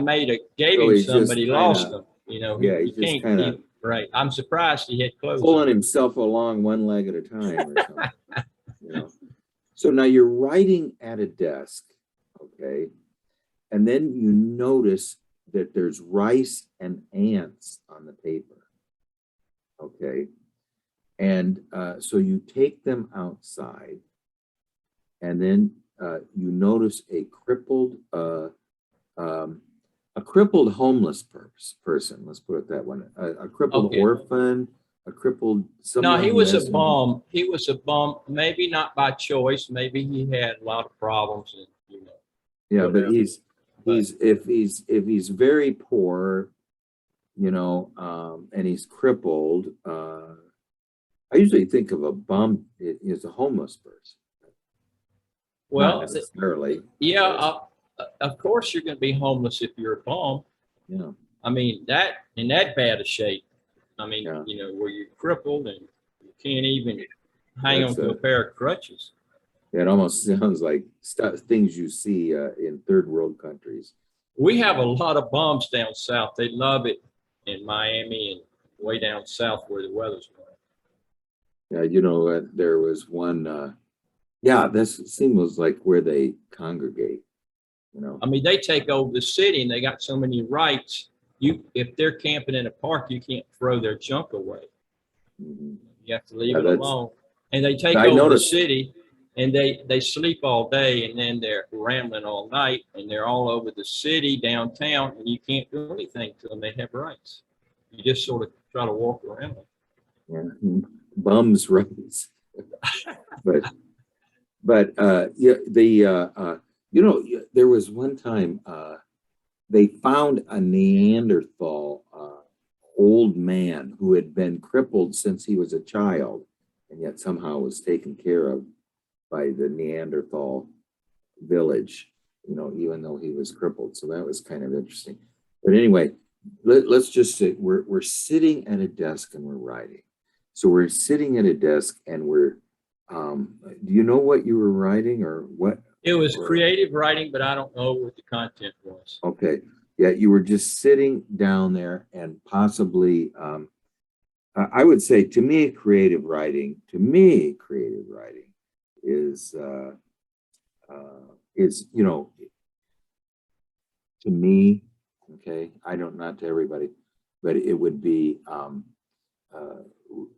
gave So him he's some, just but he kinda- lost them. You know, Yeah, he he's just can't. kinda- Right. I'm surprised he had clothes. Pulling on. himself along one leg at a time or something. You know. So now you're writing at a desk, okay, and then you notice that there's rice and ants on the paper, okay, and so you take them outside, and then you notice a crippled homeless person. Let's put it that way. A crippled Okay. orphan, a crippled. No, someone he who was has a no- bum. He was a bum, maybe not by choice. Maybe he had a lot of problems, and you know. Yeah, but whatever. if he's very poor, you know, and he's crippled. I usually think of a bum as a homeless person. Well, Not necessarily. yeah, of course you're going to be homeless if you're a bum. Yeah. I mean, that in that bad a shape. I mean, Yeah. you know, where you're crippled and you can't even hang That's on to a pair of crutches. It almost sounds like things you see in third world countries. We have a lot of bums down south. They love it in Miami and way down south where the weather's warm. Yeah, you know, there was one. Yeah, this seems like where they congregate. You know. I mean, they take over the city and they got so many rights. If they're camping in a park, you can't throw their junk away. Mhm. You have to leave Yeah, it that's- alone. And they take I over noticed- the city and they sleep all day and then they're rambling all night and they're all over the city downtown and you can't do anything to them. They have rights. You just sort of try to walk around them. Yeah, bums rights. but yeah, you know, there was one time they found a Neanderthal old man who had been crippled since he was a child, and yet somehow was taken care of by the Neanderthal village, you know, even though he was crippled. So that was kind of interesting. But anyway, let's just say we're sitting at a desk and we're writing. So we're sitting at a desk and we're, do you know what you were writing or what It was creative writing, but I don't know what the content was. Okay, yeah, you were just sitting down there and possibly, I would say to me, creative writing is, you know, to me, okay, I don't, not to everybody, but it would be,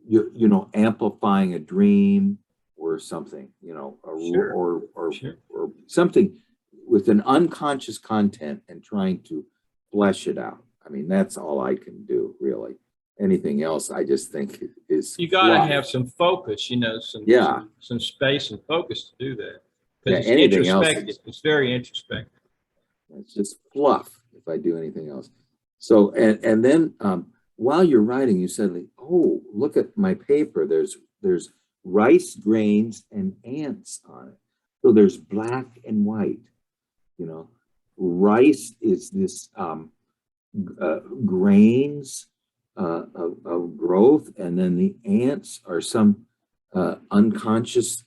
you know, amplifying a dream or something, you know, Sure. or Sure. or something with an unconscious content and trying to flesh it out. I mean, that's all I can do, really. Anything else, I just think is You got to fluff. have some focus, you know, Yeah. some space and focus to do that. Yeah, Because it's anything else introspective. It's very introspective. It's just fluff if I do anything else. So, and then while you're writing, you suddenly, oh, look at my paper. There's rice grains and ants on it. So there's black and white, you know. Rice is this grains of growth, and then the ants are some unconscious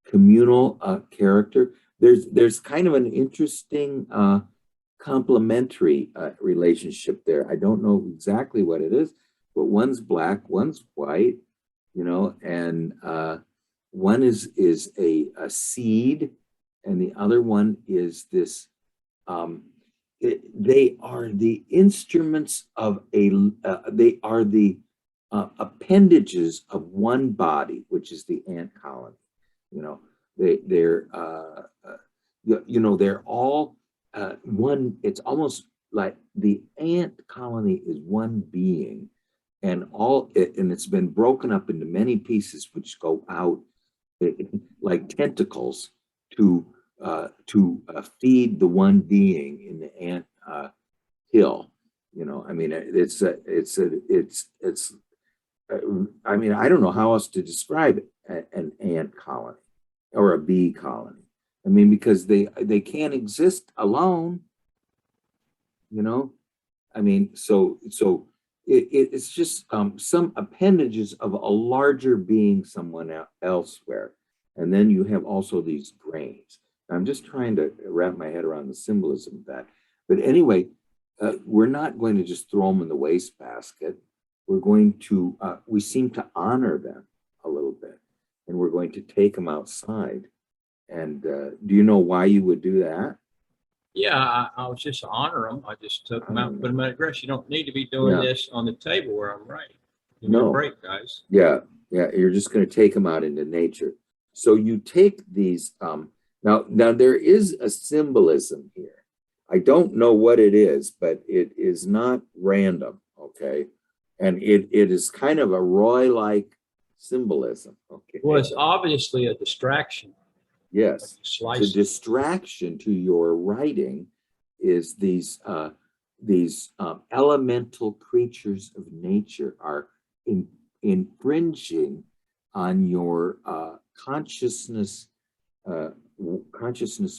communal character. There's kind of an interesting complementary relationship there. I don't know exactly what it is, but one's black, one's white, you know, and one is a seed, and the other one is this. They are the instruments of a. They are the appendages of one body, which is the ant colony. You know, they're you know, they're all one. It's almost like the ant colony is one being, and it's been broken up into many pieces which go out like tentacles to feed the one being in the ant hill. You know, I mean, it's I mean, I don't know how else to describe it, an ant colony or a bee colony. I mean, because they can't exist alone, you know. I mean, so it's just some appendages of a larger being elsewhere, and then you have also these grains. I'm just trying to wrap my head around the symbolism of that. But anyway, we're not going to just throw them in the wastebasket. We're going to we seem to honor them a little bit, and we're going to take them outside. And do you know why you would do that? Yeah, I was just honor them. I just took them out and put them in a grass. You don't need to be doing this on the table where I'm writing. Give me a break, guys. Yeah, you're just going to take them out into nature. So you take these. Now there is a symbolism here. I don't know what it is, but it is not random. Okay, and it is kind of a Roy-like symbolism. Okay. Well, it's obviously a distraction. Yes, the distraction to your writing is these elemental creatures of nature are infringing on your consciousness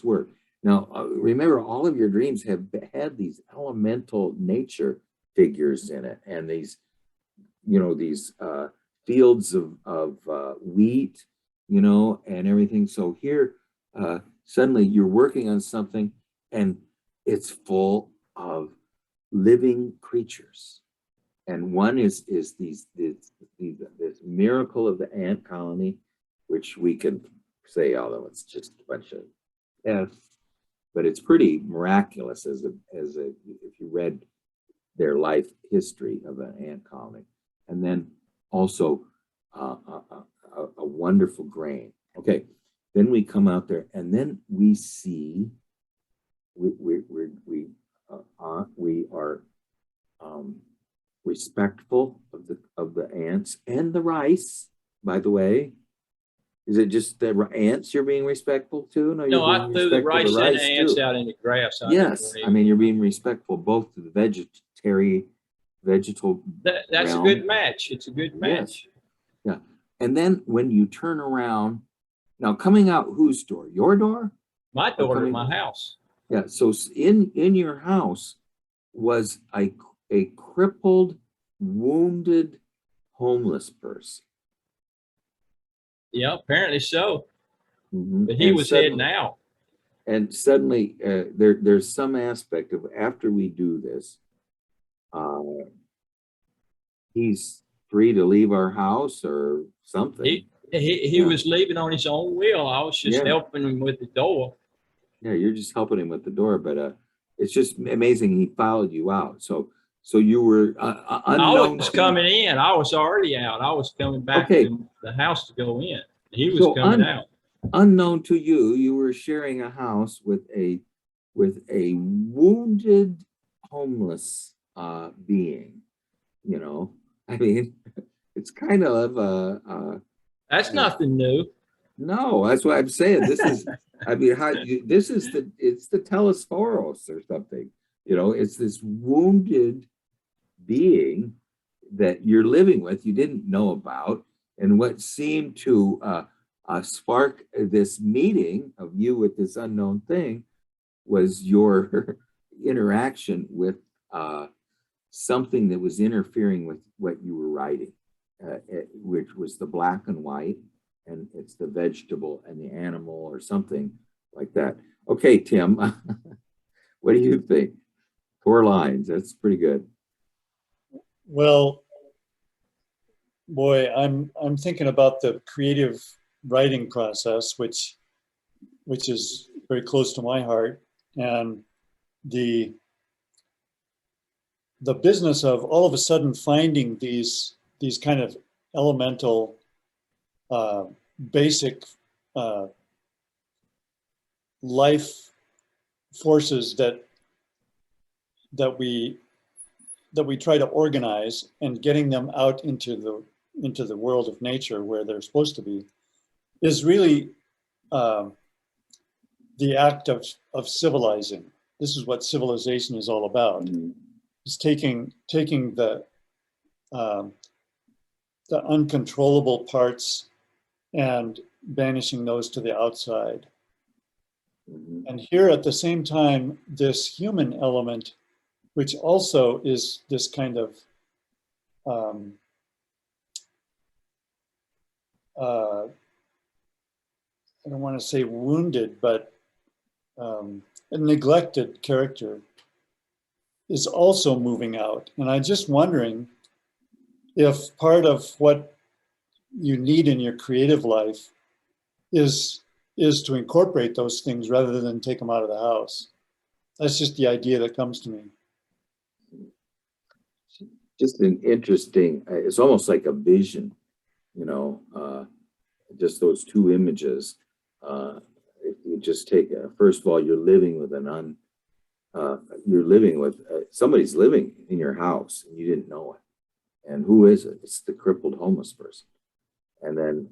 work. Now, remember, all of your dreams have had these elemental nature figures in it, and these, you know, these fields of wheat, you know, and everything. So here, suddenly you're working on something and it's full of living creatures. And one is this miracle of the ant colony, which we can say, although it's just a bunch of pests, but it's pretty miraculous as if you read their life history of an ant colony. And then also a wonderful grain. Okay, then we come out there, and then we see we are respectful of the ants and the rice. By the way, is it just the ants you're being respectful to? No, I threw the rice and the ants out in the grass. Yes, I mean, you're being respectful both to the vegetal. That's realm. A good match. It's a good match. Yes. Yeah. And then when you turn around, now coming out whose door? Your door? My door, my house. Yeah. So in your house was a crippled, wounded, homeless person. Yeah, apparently so. Mhm. but he And was suddenly- heading out. And suddenly, there's some aspect of after we do this, uh, he's free to leave our house or something. He Yeah. was leaving on his own will. I was just Yeah. helping him with the door. Yeah, you're just helping him with the door, but it's just amazing he followed you out. So you were I unknown. was coming in. I was already out. I was coming back Okay. to the house to go in. He was So coming out. Unknown to you, you were sharing a house with a wounded homeless being. You know, I mean, it's kind of That's nothing new. no. That's what I'm saying. This is, I mean, this is it's the Telesphorus or something. You know, it's this wounded being that you're living with, you didn't know about, and what seemed to spark this meeting of you with this unknown thing was your interaction with something that was interfering with what you were writing, which was the black and white, and it's the vegetable and the animal or something like that. Okay, Tim, what do you think? 4 lines, that's pretty good. Well, boy, I'm thinking about the creative writing process, which is very close to my heart, and the business of all of a sudden finding these kind of elemental, basic life forces that we try to organize, and getting them out into the world of nature where they're supposed to be, is really the act of civilizing. This is what civilization is all about. It's taking the uncontrollable parts and banishing those to the outside. Mhm. And here at the same time, this human element, which also is this kind of I don't want to say wounded, but a neglected character, is also moving out. And I'm just wondering if part of what you need in your creative life is to incorporate those things rather than take them out of the house. That's just the idea that comes to me. Just an interesting, it's almost like a vision, you know, just those 2 images. If you just take, first of all, you're living with somebody's living in your house and you didn't know it. And who is it? It's the crippled homeless person. And then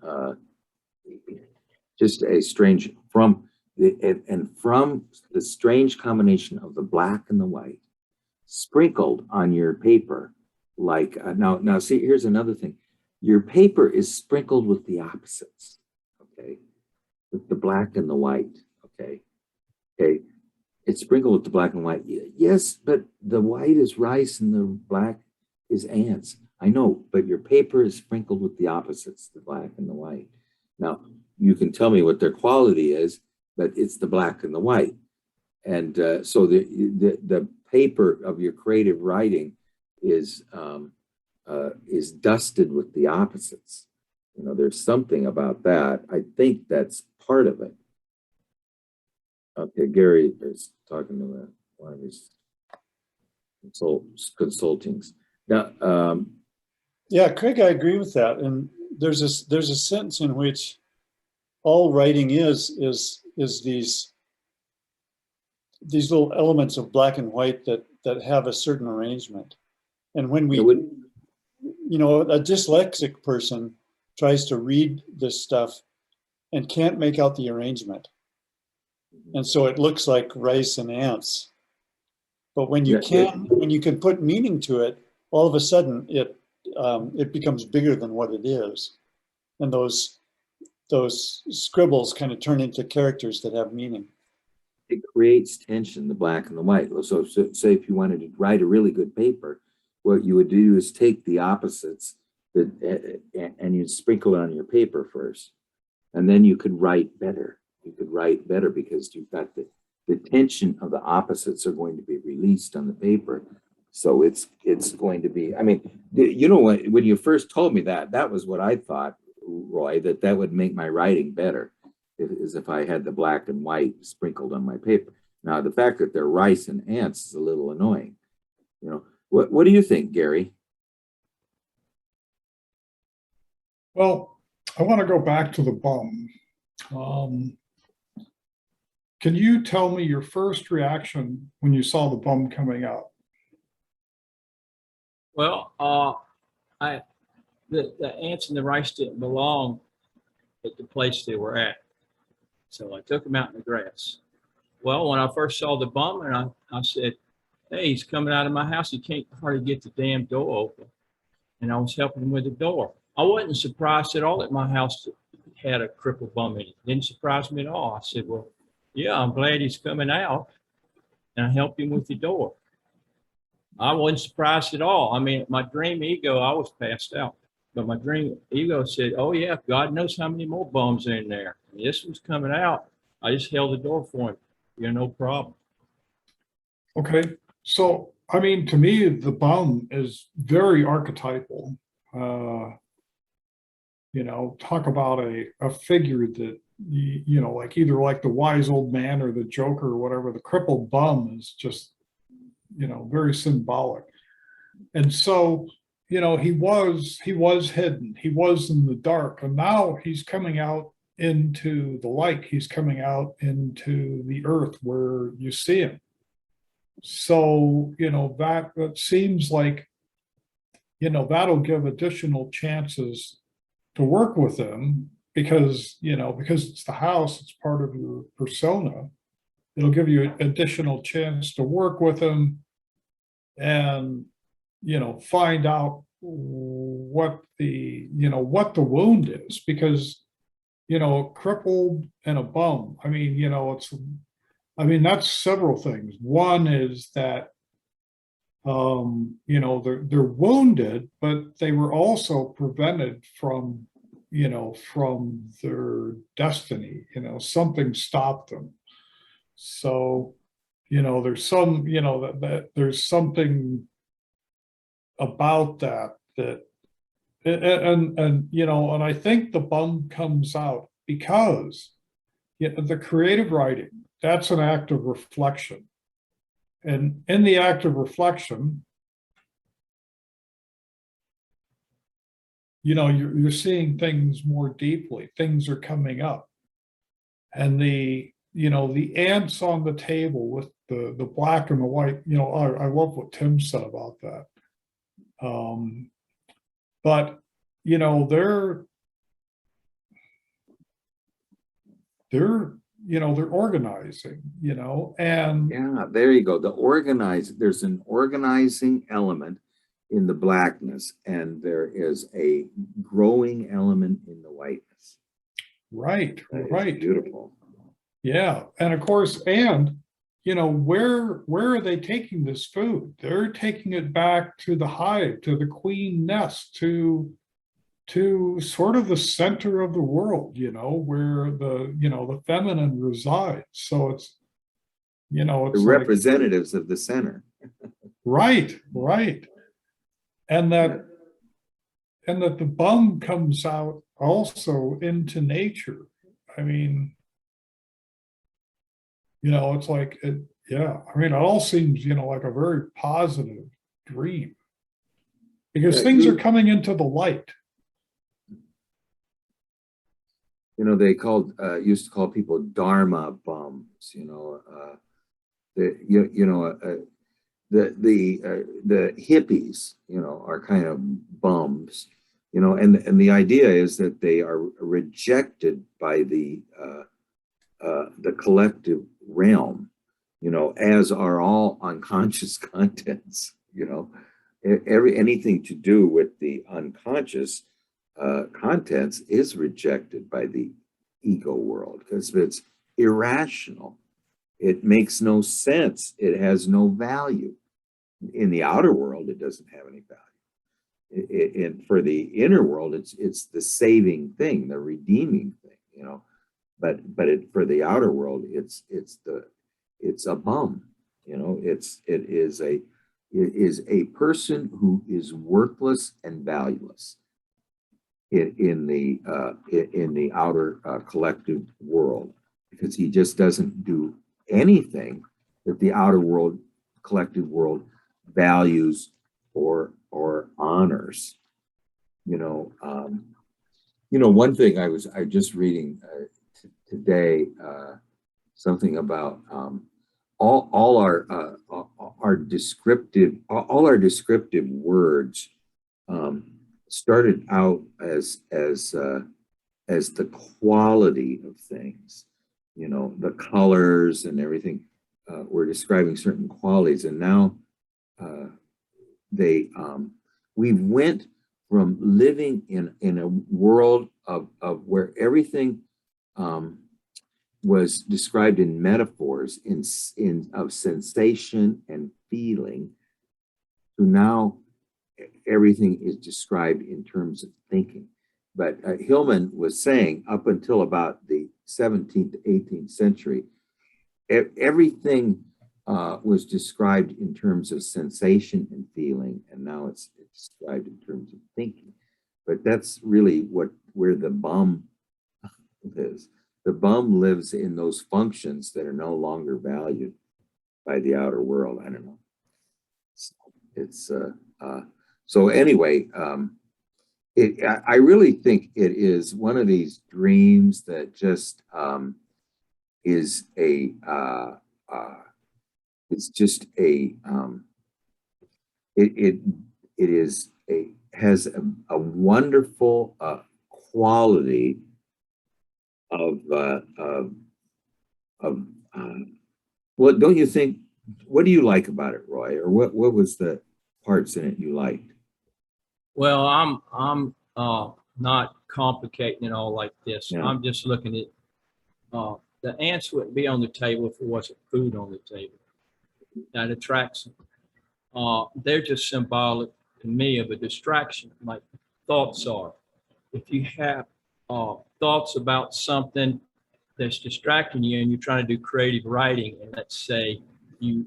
just a strange, from the strange combination of the black and the white sprinkled on your paper, like now see, here's another thing. Your paper is sprinkled with the opposites, okay, with the black and the white, okay. It's sprinkled with the black and white, yes, but the white is rice and the black is ants. I know, but your paper is sprinkled with the opposites, the black and the white. Now, you can tell me what their quality is, but it's the black and the white. And so the paper of your creative writing is dusted with the opposites. You know, there's something about that. I think that's part of it. Okay, Gary is talking to one of his consultings. Now, Yeah, Craig, I agree with that. And there's a sense in which all writing is these little elements of black and white that have a certain arrangement. And when we, you know, a dyslexic person tries to read this stuff and can't make out the arrangement. And so it looks like rice and ants. But when you can put meaning to it, all of a sudden it becomes bigger than what it is. And those scribbles kind of turn into characters that have meaning. it creates tension, the black and the white. So say if you wanted to write a really good paper, what you would do is take the opposites and you'd sprinkle it on your paper first. And then you could write better. You could write better because you've got the tension of the opposites are going to be released on the paper. So it's going to be, I mean, you know what, when you first told me that was what I thought, Roy, that would make my writing better, is if I had the black and white sprinkled on my paper. Now, the fact that they're rice and ants is a little annoying. You know, what do you think, Gary? Well, I want to go back to the bum. Can you tell me your first reaction when you saw the bum coming out? Well, the ants and the rice didn't belong at the place they were at. So I took them out in the grass. Well, when I first saw the bum, and I said, hey, he's coming out of my house. He can't hardly get the damn door open. And I was helping him with the door. I wasn't surprised at all that my house had a crippled bum in it. Didn't surprise me at all. I said, well, yeah, I'm glad he's coming out. And I helped him with the door. I wasn't surprised at all. I mean, my dream ego, I was passed out. But my dream ego said, oh, yeah, God knows how many more bums are in there. And this one's coming out. I just held the door for him. Yeah, no problem. Okay, so I mean, to me, the bum is very archetypal. You know, talk about a figure that, you know, like either like the wise old man or the Joker or whatever. The crippled bum is just, you know, very symbolic. And so, you know, he was hidden, he was in the dark, and now he's coming out into the light. He's coming out into the earth where you see him. So, you know, that seems like, you know, that'll give additional chances to work with him because, you know, because it's the house, it's part of your persona. It'll give you an additional chance to work with him and, you know, find out what the wound is, because, you know, crippled and a bum, I mean, you know, that's several things. One is that, you know, they're wounded, but they were also prevented from, you know, from their destiny. You know, something stopped them. So, you know, there's some, you know, that there's something about that and you know, and I think the bum comes out because, you know, the creative writing, that's an act of reflection. And in the act of reflection, you know, you're seeing things more deeply. Things are coming up. And you know, the ants on the table with the black and the white, you know, I love what Tim said about that. But, you know, they're you know, they're organizing, you know, and Yeah, there you go. There's an organizing element in the blackness, and there is a growing element in the whiteness. right, That is right. beautiful. Yeah. And of course, and you know, where are they taking this food? They're taking it back to the hive, to the queen nest, to sort of the center of the world, you know, where you know, the feminine resides. So it's, you know, The it's like, representatives of the center. right, right. And that the bum comes out also into nature. I mean, you know, it's like, yeah, I mean, it all seems, you know, like a very positive dream because Yeah, things are coming into the light. You know, they used to call people Dharma bums. You know, the hippies, you know, are kind of bums. You know, and the idea is that they are rejected by the collective realm, you know, as are all unconscious contents. You know, anything to do with the unconscious contents is rejected by the ego world because it's irrational. It makes no sense. It has no value. In the outer world, it doesn't have any value. For the inner world, it's the saving thing, the redeeming thing. you know, but for the outer world, it's a bum, you know, it is a person who is worthless and valueless in the outer collective world, because he just doesn't do anything that the outer world, collective world, values or honors. One thing I just reading today, something about all our descriptive words started out as the quality of things, the colors and everything were describing certain qualities, and now we went from living in a world of where everything was described in metaphors of sensation and feeling, to now everything is described in terms of thinking. But Hillman was saying up until about the 17th to 18th century, everything was described in terms of sensation and feeling, and now it's described in terms of thinking. But that's really where the bum is. The bum lives in those functions that are no longer valued by the outer world. I don't know. So anyway, I really think it is one of these dreams that just is it's just has a wonderful quality of what don't you think? What do you like about it, Roy? Or what was the parts in it you liked? Well, I'm not complicating it all like this. Yeah. I'm just looking at the ants wouldn't be on the table if there wasn't food on the table. That attracts them. They're just symbolic to me of a distraction, like thoughts are. If you have thoughts about something that's distracting you and you're trying to do creative writing, and let's say you're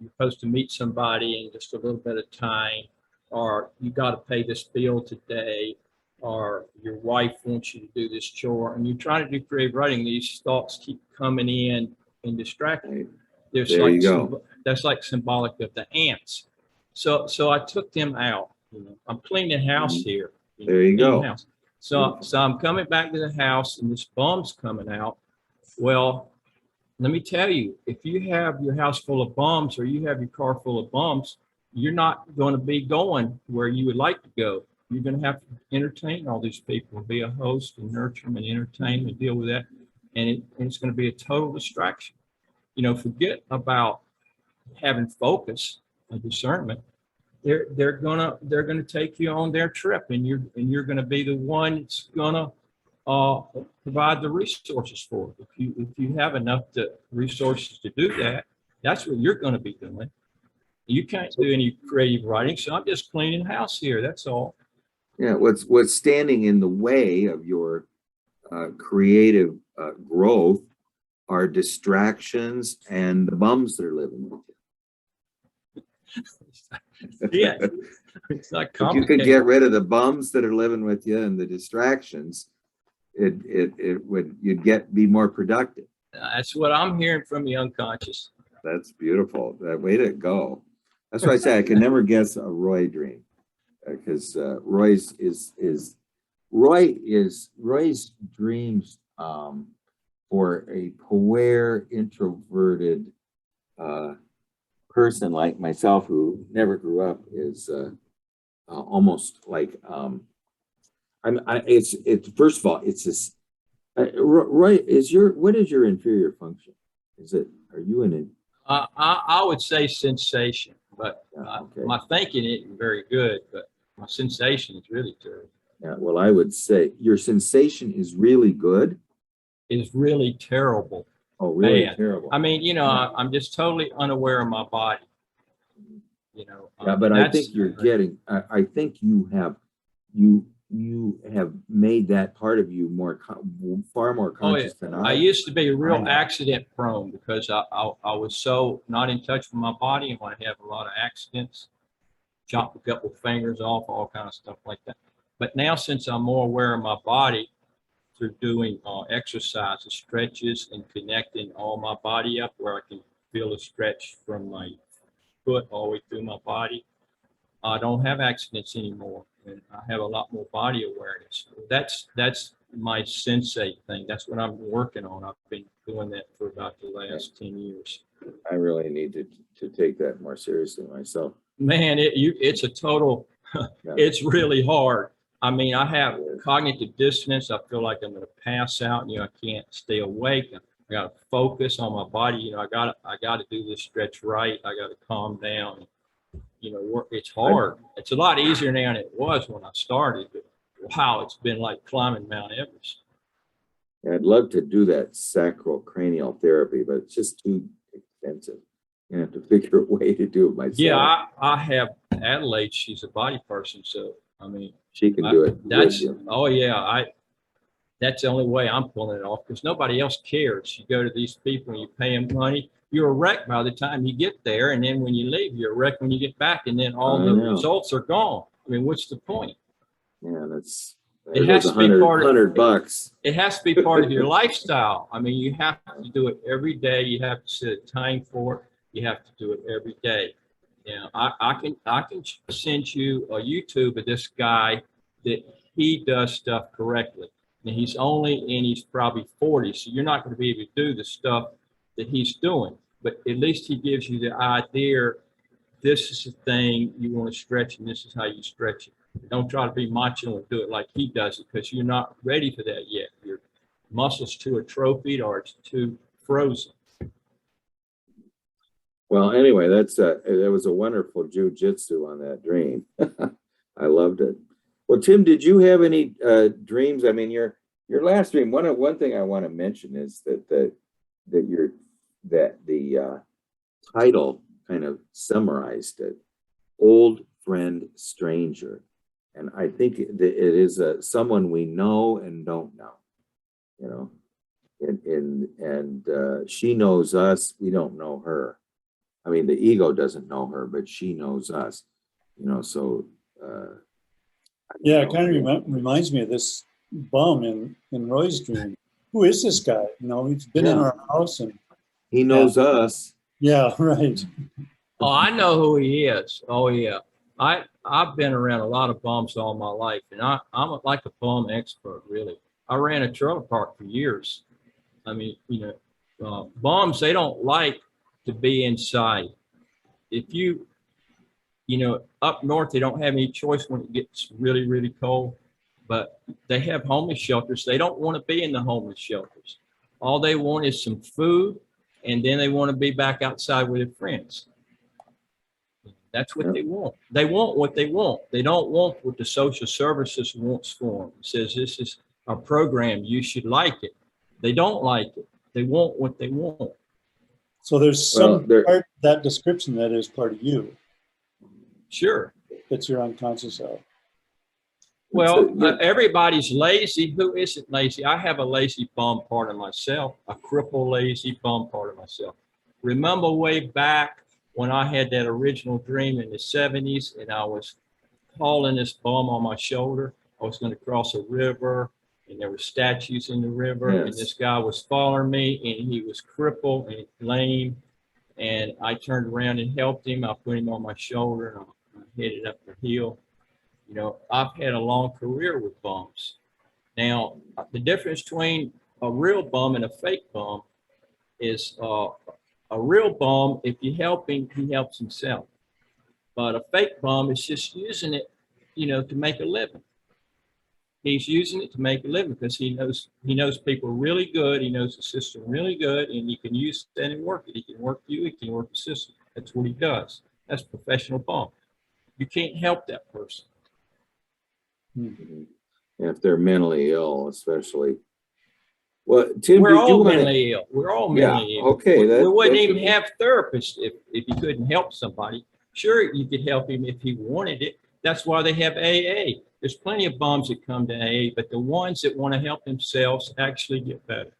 supposed to meet somebody in just a little bit of time, or you got to pay this bill today, or your wife wants you to do this chore, and you're trying to do creative writing, these thoughts keep coming in and distracting you. There you go. That's like symbolic of the ants. So I took them out. I'm cleaning the house here. There you go. House. So I'm coming back to the house, and this bum's coming out. Well, let me tell you, if you have your house full of bums, or you have your car full of bums, you're not going to be going where you would like to go. You're going to have to entertain all these people, be a host and nurture them and entertain them and deal with that. And it's going to be a total distraction. Forget about having focus and discernment. They're gonna take you on their trip, and you're gonna be the one that's gonna provide the resources for it. If you have enough resources to do that, that's what you're gonna be doing. You can't do any creative writing, so I'm just cleaning the house here. That's all. Yeah, what's standing in the way of your creative growth are distractions and the bums that are living with you. Yeah, it's not If you complicated. could get rid of the bums that are living with you and the distractions, you'd be more productive. That's what I'm hearing from the unconscious. That's beautiful. That way to go. That's why I say I can never guess a Roy dream, because Roy's dreams for a poor, introverted person like myself who never grew up is almost like it's first of all, it's this Roy, what is your inferior function? Are you in it? I would say sensation, but Okay. my thinking isn't very good, but my sensation is really terrible. Yeah, well, I would say your sensation is really good. Is really terrible. Oh, really Bad. terrible. I mean, I'm just totally unaware of my body. Yeah, but I think you're getting. I think you you have made that part of you more, far more Oh, yeah. conscious than I I. used to be real know. accident prone because I was so not in touch with my body, and when I have a lot of accidents, chop a couple fingers off, all kind of stuff like that. But now, since I'm more aware of my body through doing exercises, stretches, and connecting all my body up where I can feel a stretch from my foot all the way through my body, I don't have accidents anymore, and I have a lot more body awareness. That's my sensei thing. That's what I'm working on. I've been doing that for about the last 10 years. I really need to take that more seriously myself. Man, it's a total, Yeah. it's really hard. I mean, I have cognitive dissonance. I feel like I'm going to pass out. I can't stay awake. I got to focus on my body. I got to do this stretch right. I got to calm down. Work. It's hard. It's a lot easier now than it was when I started. But wow, it's been like climbing Mount Everest. Yeah, I'd love to do that sacrocranial therapy, but it's just too expensive. You have to figure a way to do it myself. Yeah, I have Adelaide. She's a body person, so I mean, she can do it. Oh yeah, that's the only way I'm pulling it off because nobody else cares. You go to these people and you pay them money. You're a wreck by the time you get there, and then when you leave, you're a wreck when you get back, and then all the results are gone. I mean, what's the point? Yeah, it has to be part of $100. It has to be part of your lifestyle. I mean, you have to do it every day. You have to set a time for it. You have to do it every day. I can send you a YouTube of this guy that he does stuff correctly. And he's probably 40, so you're not going to be able to do the stuff that he's doing. But at least he gives you the idea, this is the thing you want to stretch, and this is how you stretch it. Don't try to be macho and do it like he does it, because you're not ready for that yet. Your muscles too atrophied or it's too frozen. Well, anyway, that was a wonderful jujitsu on that dream. I loved it. Well, Tim, did you have any dreams? I mean, your last dream. One thing I want to mention is that the title kind of summarized it. Old friend, stranger, and I think it is someone we know and don't know. And she knows us. We don't know her. I mean, the ego doesn't know her, but she knows us. So. Yeah, it kind of reminds me of this bum in Roy's dream. Who is this guy? He's been in our house and he knows us. Yeah, right. Oh, I know who he is. Oh yeah, I've been around a lot of bums all my life, and I'm like a bum expert, really. I ran a trailer park for years. I mean, bums, they don't like to be inside. If up north, they don't have any choice when it gets really, really cold, but they have homeless shelters. They don't want to be in the homeless shelters. All they want is some food, and then they want to be back outside with their friends. That's what they want. They want what they want. They don't want what the social services wants for them. It says, this is our program. You should like it. They don't like it. They want what they want. So there's some part of that description that is part of you. Sure. That you're unconscious of. Well, everybody's lazy. Who isn't lazy? I have a lazy bum part of myself, a crippled lazy bum part of myself. Remember way back when I had that original dream in the 70s and I was hauling this bum on my shoulder. I was going to cross a river and there were statues in the river, and this guy was following me and he was crippled and lame. And I turned around and helped him. I put him on my shoulder and I headed up the hill. I've had a long career with bums. Now, the difference between a real bum and a fake bum is a real bum, if you help him, he helps himself. But a fake bum is just using it, to make a living. He's using it to make a living because he knows people really good. He knows the system really good, and he can use that and work it. He can work you. He can work the system. That's what he does. That's professional bum. You can't help that person. Mm-hmm. If they're mentally ill, especially. Well, Tim, we're all mentally ill. We're all mentally ill. Okay. We wouldn't even have therapists if you couldn't help somebody. Sure, you could help him if he wanted it, That's why they have AA. There's plenty of bums that come to AA, but the ones that want to help themselves actually get better.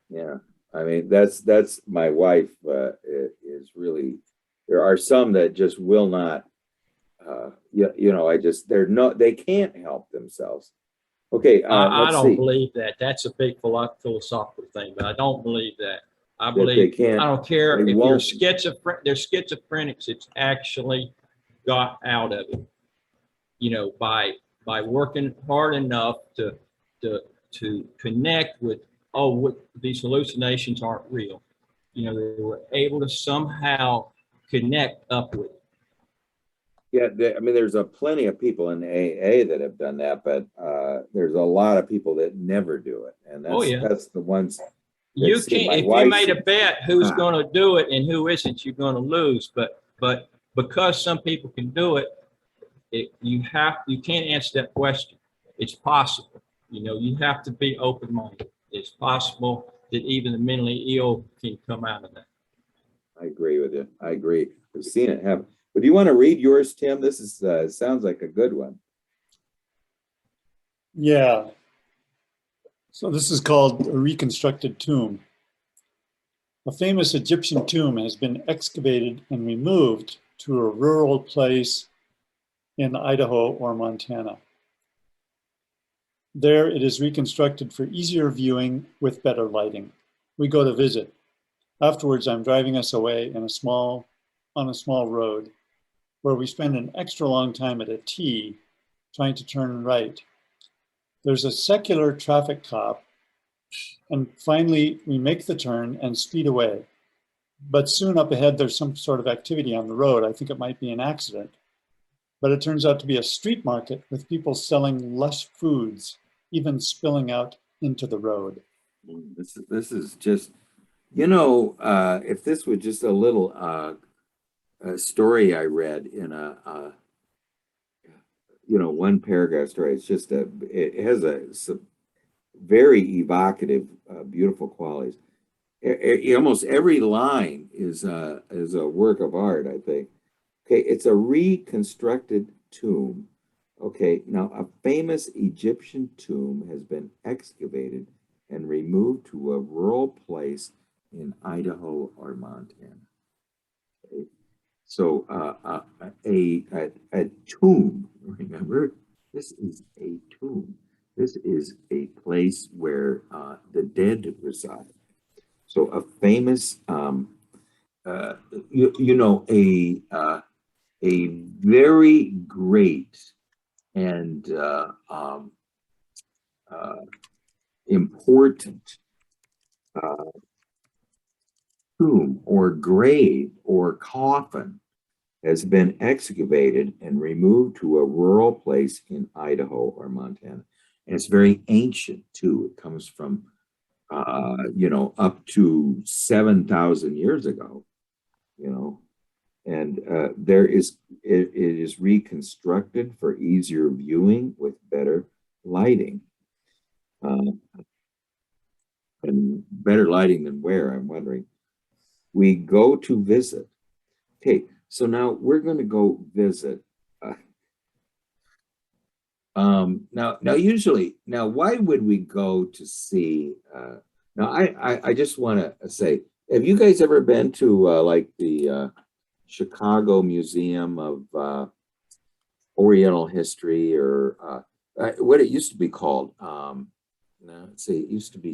Yeah, I mean, that's my wife is really, there are some that just will not, they can't help themselves. Okay, I let's don't see. believe that. That's a big philosophical thing, but I don't believe that. I That they believe, can't, I don't care they if you're won't. there's schizophrenics that's actually got out of it, by working hard enough to connect with, oh, what these hallucinations aren't real. They were able to somehow connect up with it. Yeah, I mean, there's plenty of people in AA that have done that, but there's a lot of people that never do it, and Oh, yeah. that's the ones. You Let's see, can't, my if you wife made a said, bet who's "Ah." going to do it and who isn't, you're going to lose. But because some people can do it, you can't answer that question. It's possible. You have to be open-minded. It's possible that even the mentally ill can come out of that. I agree with you. I agree. We've seen it happen. But do you want to read yours, Tim? This is sounds like a good one. Yeah. So this is called a reconstructed tomb. A famous Egyptian tomb has been excavated and removed to a rural place in Idaho or Montana. There it is reconstructed for easier viewing with better lighting. We go to visit. Afterwards, I'm driving us away on a small road where we spend an extra long time at a T trying to turn right. There's a secular traffic cop, and finally we make the turn and speed away. But soon up ahead, there's some sort of activity on the road. I think it might be an accident. But it turns out to be a street market with people selling lush foods, even spilling out into the road. This is just, if this was just a little story I read in a one paragraph story. It's just it has some very evocative, beautiful qualities. Almost every line is a work of art, I think. Okay, it's a reconstructed tomb. Okay, now a famous Egyptian tomb has been excavated and removed to a rural place in Idaho or Montana. Okay. So a tomb, remember, this is a tomb. This is a place where the dead reside. So a famous, a very great and important tomb or grave or coffin has been excavated and removed to a rural place in Idaho or Montana. And it's very ancient too. It comes from, up to 7,000 years ago, and it is reconstructed for easier viewing with better lighting. And better lighting than where, I'm wondering. We go to visit. Okay, so now we're going to go visit. Now, why would we go to see? Now, I just want to say, have you guys ever been to like the Chicago Museum of Oriental History, or what it used to be called? Let's see, it used to be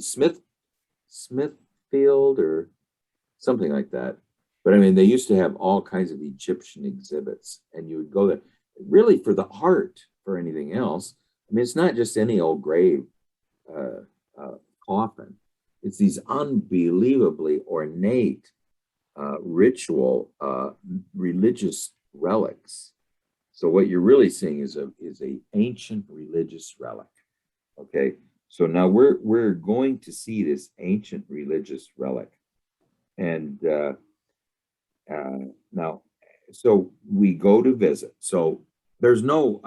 Smithfield or something like that. But I mean, they used to have all kinds of Egyptian exhibits, and you would go there really for the art, for anything else. I mean, it's not just any old grave coffin. It's these unbelievably ornate ritual religious relics. So what you're really seeing is a ancient religious relic. Okay, so now we're going to see this ancient religious relic, and now, so we go to visit. So there's no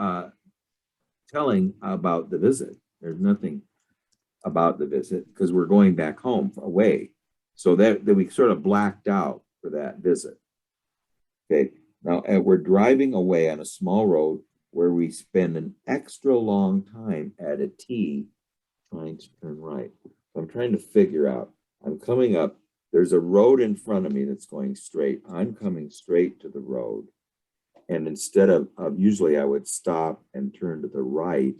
telling about the visit. There's nothing about the visit because we're going back home away. So that we sort of blacked out for that visit. Okay, now and we're driving away on a small road where we spend an extra long time at a T trying to turn right. I'm trying to figure out, I'm coming up, there's a road in front of me that's going straight. I'm coming straight to the road. And instead of usually I would stop and turn to the right.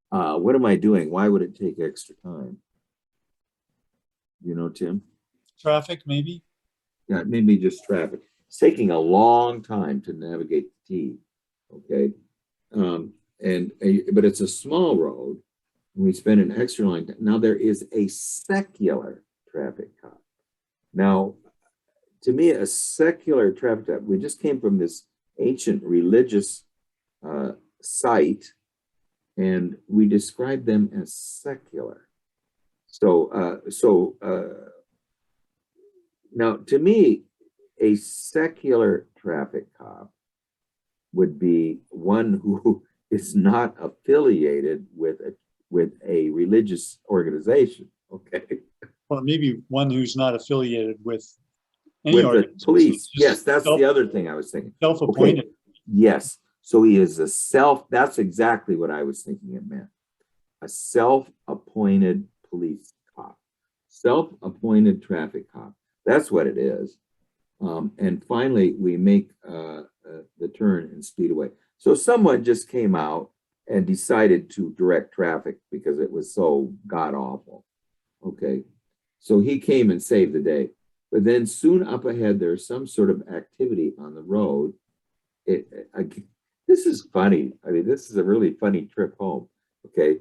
What am I doing? Why would it take extra time? You know, Tim? Traffic, maybe? Yeah, maybe just traffic. It's taking a long time to navigate the T. Okay. But it's a small road. We spend an extra long time. Now there is a secular traffic cop. Now, to me, a secular traffic cop, we just came from this ancient religious site, and we describe them as secular. So now, to me, a secular traffic cop would be one who is not affiliated with a religious organization. Okay. Or maybe one who's not affiliated with any With the organization. police. Just Yes, that's the other thing I was thinking. Self-appointed. Okay. Yes. So he is that's exactly what I was thinking it meant. A self-appointed police cop, self-appointed traffic cop. That's what it is. And finally, we make the turn and speed away. So someone just came out and decided to direct traffic because it was so god awful. Okay. So he came and saved the day. But then soon up ahead, there's some sort of activity on the road. This is funny. I mean, this is a really funny trip home. Okay.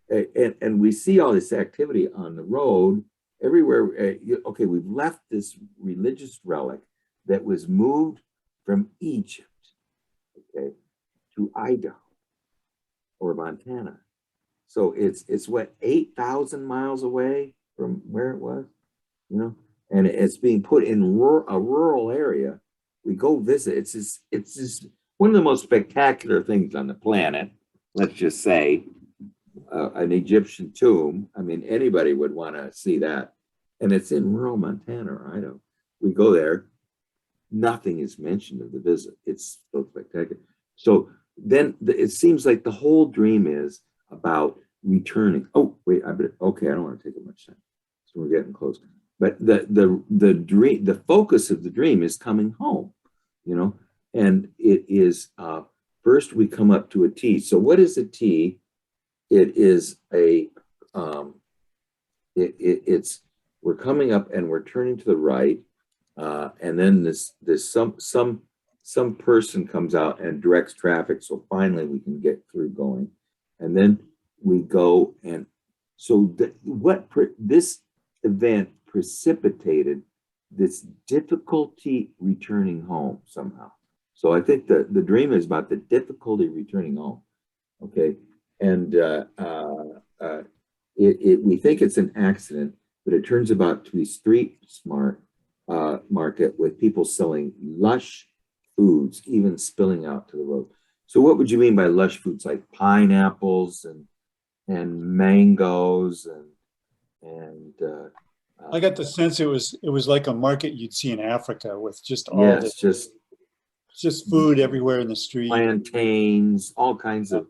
And we see all this activity on the road everywhere. Okay, we've left this religious relic that was moved from Egypt, okay, to Idaho or Montana. So it's what, 8,000 miles away from where it was, you know, and it's being put in a rural area. We go visit. It's just one of the most spectacular things on the planet. Let's just say an Egyptian tomb. I mean, anybody would want to see that. And it's in rural Montana or Idaho. We go there. Nothing is mentioned of the visit. It's so spectacular. So then it seems like the whole dream is about returning. Oh, wait, okay, I don't want to take up much time. So we're getting close. But the dream, the focus of the dream is coming home, you know, and it is first we come up to a T. So what is a T? It is it's we're coming up and we're turning to the right, and then this some person comes out and directs traffic. So finally we can get through going, and then we go and so this event precipitated this difficulty returning home somehow. So I think the dream is about the difficulty returning home. Okay, and we think it's an accident, but it turns out to be street smart market with people selling lush foods, even spilling out to the road. So what would you mean by lush foods? Like pineapples and mangoes and I got the sense it was like a market you'd see in Africa with just all yes, this, just food everywhere in the street. Plantains, all kinds of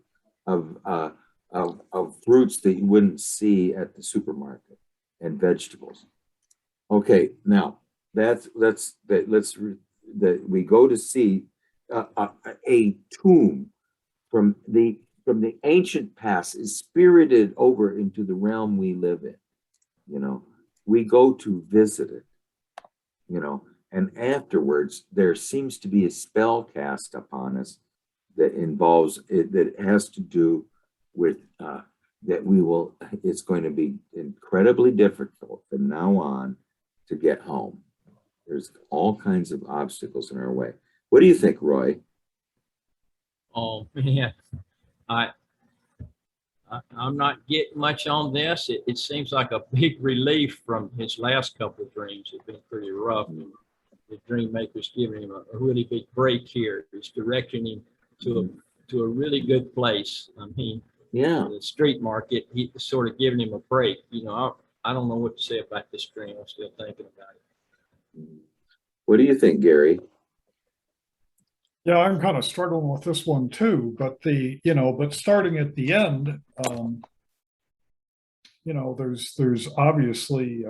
fruits that you wouldn't see at the supermarket, and vegetables. Okay, now we go to see a tomb from the ancient past is spirited over into the realm we live in. You know, we go to visit it, you know, and afterwards there seems to be a spell cast upon us that involves it, that has to do with it's going to be incredibly difficult from now on to get home. There's all kinds of obstacles in our way. What do you think, Roy? Oh, yeah. I'm not getting much on this. It seems like a big relief from his last couple of dreams. It's been pretty rough. And the dream maker's giving him a really big break here. It's directing him to a really good place. I mean, Yeah. the street market, he's sort of giving him a break. You know, I don't know what to say about this dream. I'm still thinking about it. What do you think, Gary? Yeah, I'm kind of struggling with this one too, but but starting at the end, there's obviously,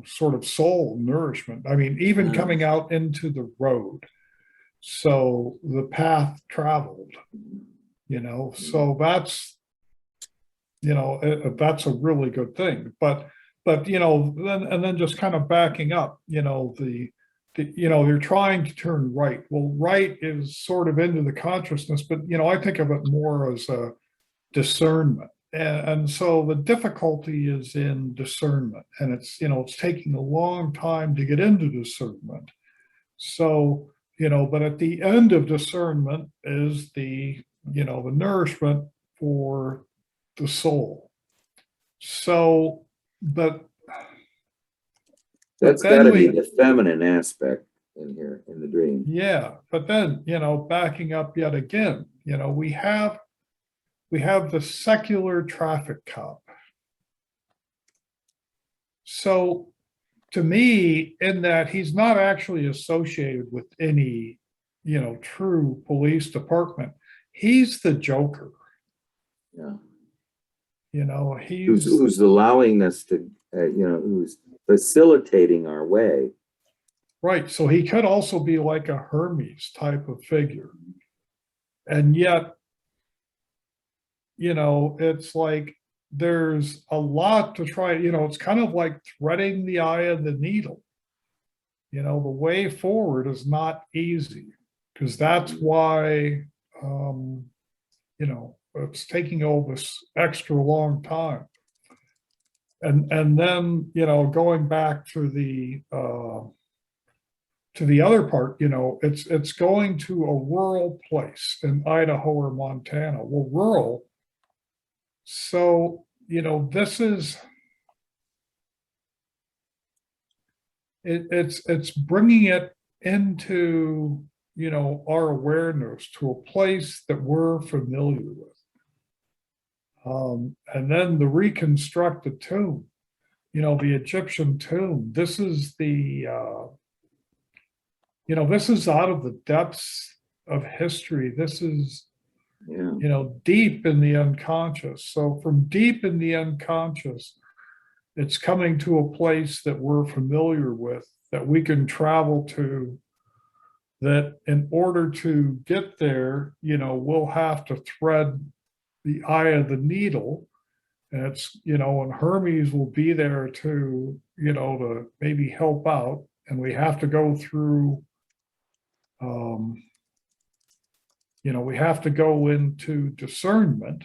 sort of soul nourishment. I mean, even coming out into the road. So the path traveled, so that's a really good thing. But then just kind of backing up, you're trying to turn right. Well, right is sort of into the consciousness, but I think of it more as a discernment. And so the difficulty is in discernment, and it's taking a long time to get into discernment. So, but at the end of discernment is the nourishment for the soul. So, but That's got then to be the feminine aspect in here in the dream. yeah, but then, backing up yet again, we have the secular traffic cop. So to me, in that he's not actually associated with any, true police department. He's the Joker. Yeah. Who's allowing us to, who's facilitating our way. right. So he could also be like a Hermes type of figure. And yet, it's like there's a lot to try. It's kind of like threading the eye of the needle. The way forward is not easy, because that's why, it's taking all this extra long time. And then, going back to the other part, it's going to a rural place in Idaho or Montana. Well, rural. So, this is, it's bringing it into, our awareness to a place that we're familiar with. And then the reconstructed tomb, the Egyptian tomb. This is this is out of the depths of history. This is, deep in the unconscious. So from deep in the unconscious, it's coming to a place that we're familiar with, that we can travel to, that in order to get there, we'll have to thread the eye of the needle. And it's, and Hermes will be there to, to maybe help out. And we have to go through, we have to go into discernment.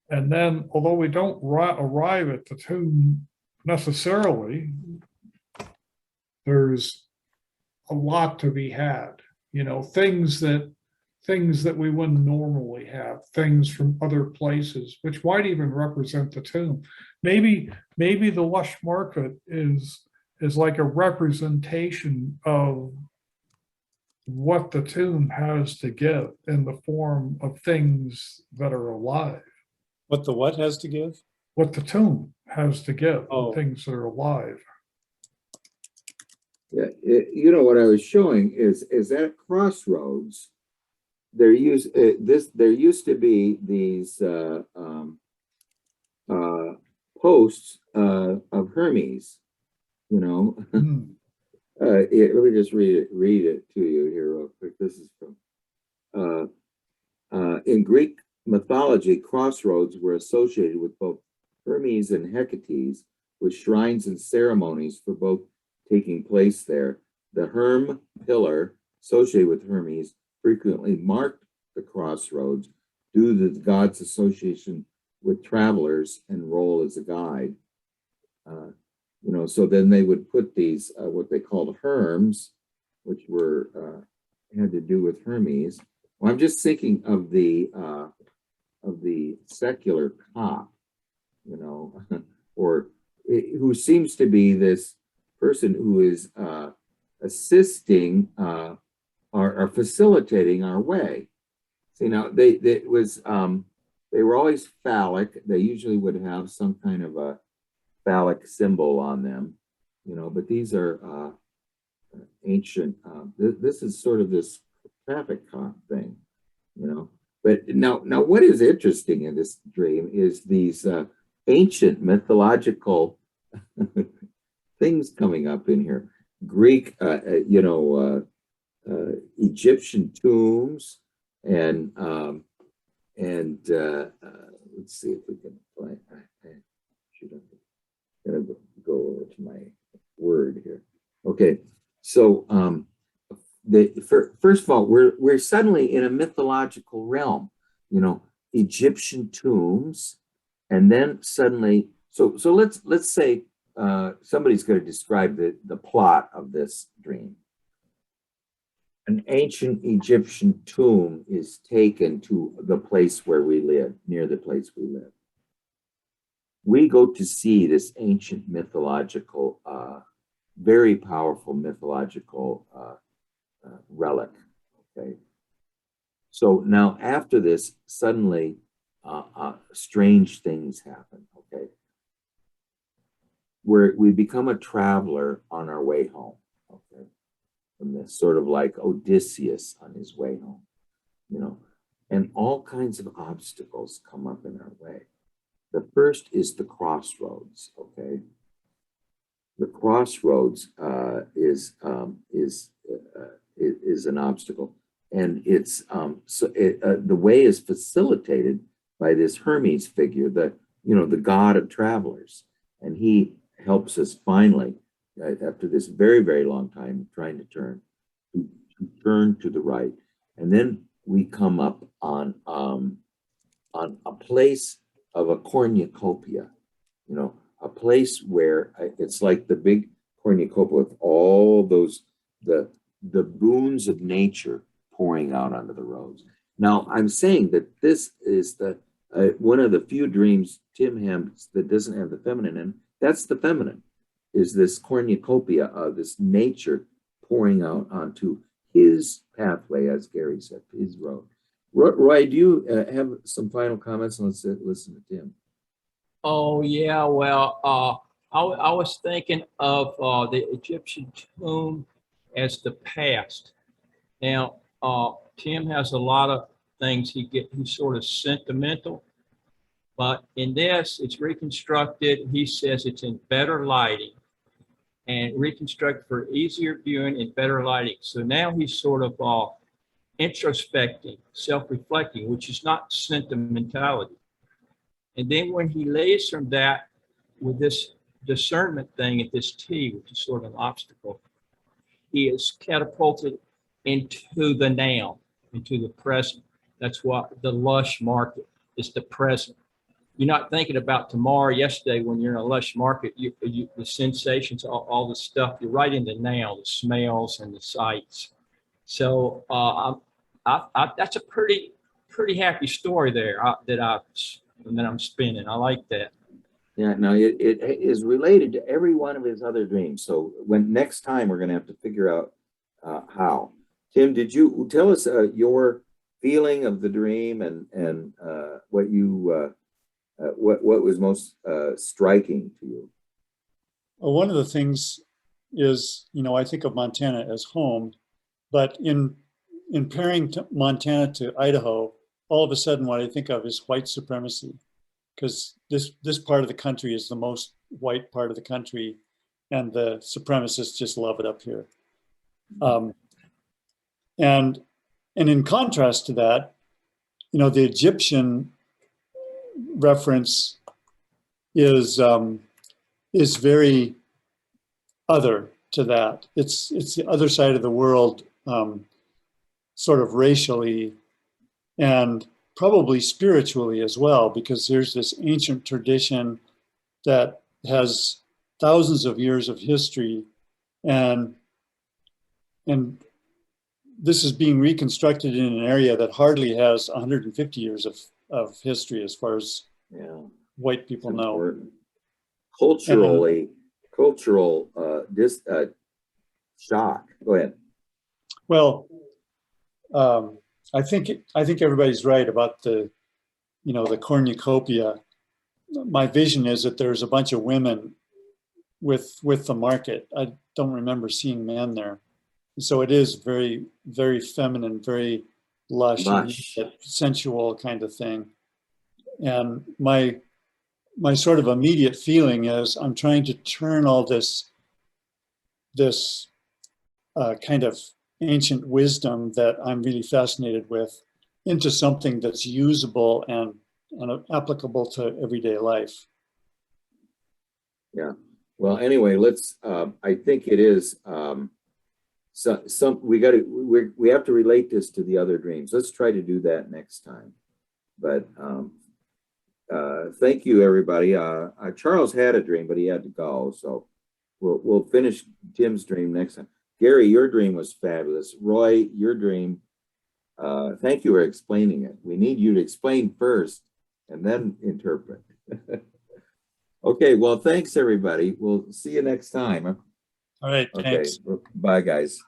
And then, although we don't arrive at the tomb necessarily, there's a lot to be had, things that we wouldn't normally have, things from other places, which might even represent the tomb. Maybe the lush market is like a representation of what the tomb has to give in the form of things that are alive. What the what has to give? What the tomb has to give, Oh. things that are alive. Yeah, what I was showing is at Crossroads, there used to be these posts of Hermes. Let me just read it to you here real quick. This is from in Greek mythology, crossroads were associated with both Hermes and Hecates, with shrines and ceremonies for both taking place there. The Herm pillar associated with Hermes frequently marked the crossroads due to the god's association with travelers and role as a guide. So then they would put these what they called Herms, which were had to do with Hermes. Well, I'm just thinking of the secular cop, or who seems to be this person who is assisting or facilitating our way. See, now they were always phallic. They usually would have some kind of a phallic symbol on them, but these are ancient. This is sort of this traffic cop thing, you know. But now what is interesting in this dream is these ancient mythological things coming up in here. Greek, Egyptian tombs, and let's see if we can find. I should have gotta go over to my word here. Okay, so first of all, we're suddenly in a mythological realm, you know, Egyptian tombs, and then suddenly, so let's say somebody's going to describe the plot of this dream. An ancient Egyptian tomb is taken to the place where we live, near the place we live. We go to see this ancient mythological, very powerful mythological relic. Okay. So now after this, suddenly strange things happen. Okay. Where we become a traveler on our way home. Okay. From this sort of like Odysseus on his way home, you know, and all kinds of obstacles come up in our way. The first is the crossroads. Okay. The crossroads is an obstacle, and it's the way is facilitated by this Hermes figure, the god of travelers, and he helps us finally after this very, very long time trying to turn to the right, and then we come up on a place of a cornucopia, you know, a place where it's like the big cornucopia with all those the boons of nature pouring out onto the roads. Now, I'm saying that this is the one of the few dreams Tim has that doesn't have the feminine in. That's the feminine, is this cornucopia of this nature pouring out onto his pathway, as Gary said, his road. Roy, do you have some final comments? Let's listen to Tim. Oh yeah, well, I was thinking of the Egyptian tomb as the past. Now, Tim has a lot of things he's sort of sentimental, but in this, it's reconstructed. He says it's in better lighting and reconstructed for easier viewing and better lighting. So now he's sort of introspecting, self-reflecting, which is not sentimentality. And then when he lays from that with this discernment thing at this T, which is sort of an obstacle, he is catapulted into the now, into the present. That's what the lush market is, the present. You're not thinking about tomorrow, yesterday, when you're in a lush market, the sensations, all the stuff, you're right in the now, the smells and the sights. So that's a pretty happy story there that I'm spinning. I like that. Yeah, no, it is related to every one of his other dreams. So when next time we're going to have to figure out how. Tim, did you tell us your feeling of the dream and what you what was most striking to you? Well, one of the things is, you know, I think of Montana as home, but in pairing Montana to Idaho, all of a sudden what I think of is white supremacy, because this part of the country is the most white part of the country, and the supremacists just love it up here. And in contrast to that, you know, the Egyptian reference is very other to that. It's the other side of the world, sort of racially and probably spiritually as well, because there's this ancient tradition that has thousands of years of history, and this is being reconstructed in an area that hardly has 150 years of history as far as white people know. Culturally, cultural shock. Go ahead. Well, I think everybody's right about the cornucopia. My vision is that there's a bunch of women with the market. I don't remember seeing men there. So it is very, very feminine, very lush, and Lush. sensual kind of thing. And my sort of immediate feeling is I'm trying to turn all this kind of ancient wisdom that I'm really fascinated with into something that's usable and applicable to everyday life. Yeah. Well, anyway, let's, I think it is, we have to relate this to the other dreams. Let's try to do that next time. But, thank you, everybody. Charles had a dream, but he had to go. So we'll finish Tim's dream next time. Gary, your dream was fabulous. Roy, your dream, thank you for explaining it. We need you to explain first and then interpret. Okay, well, thanks, everybody. We'll see you next time. All right, Okay, thanks. bye, guys.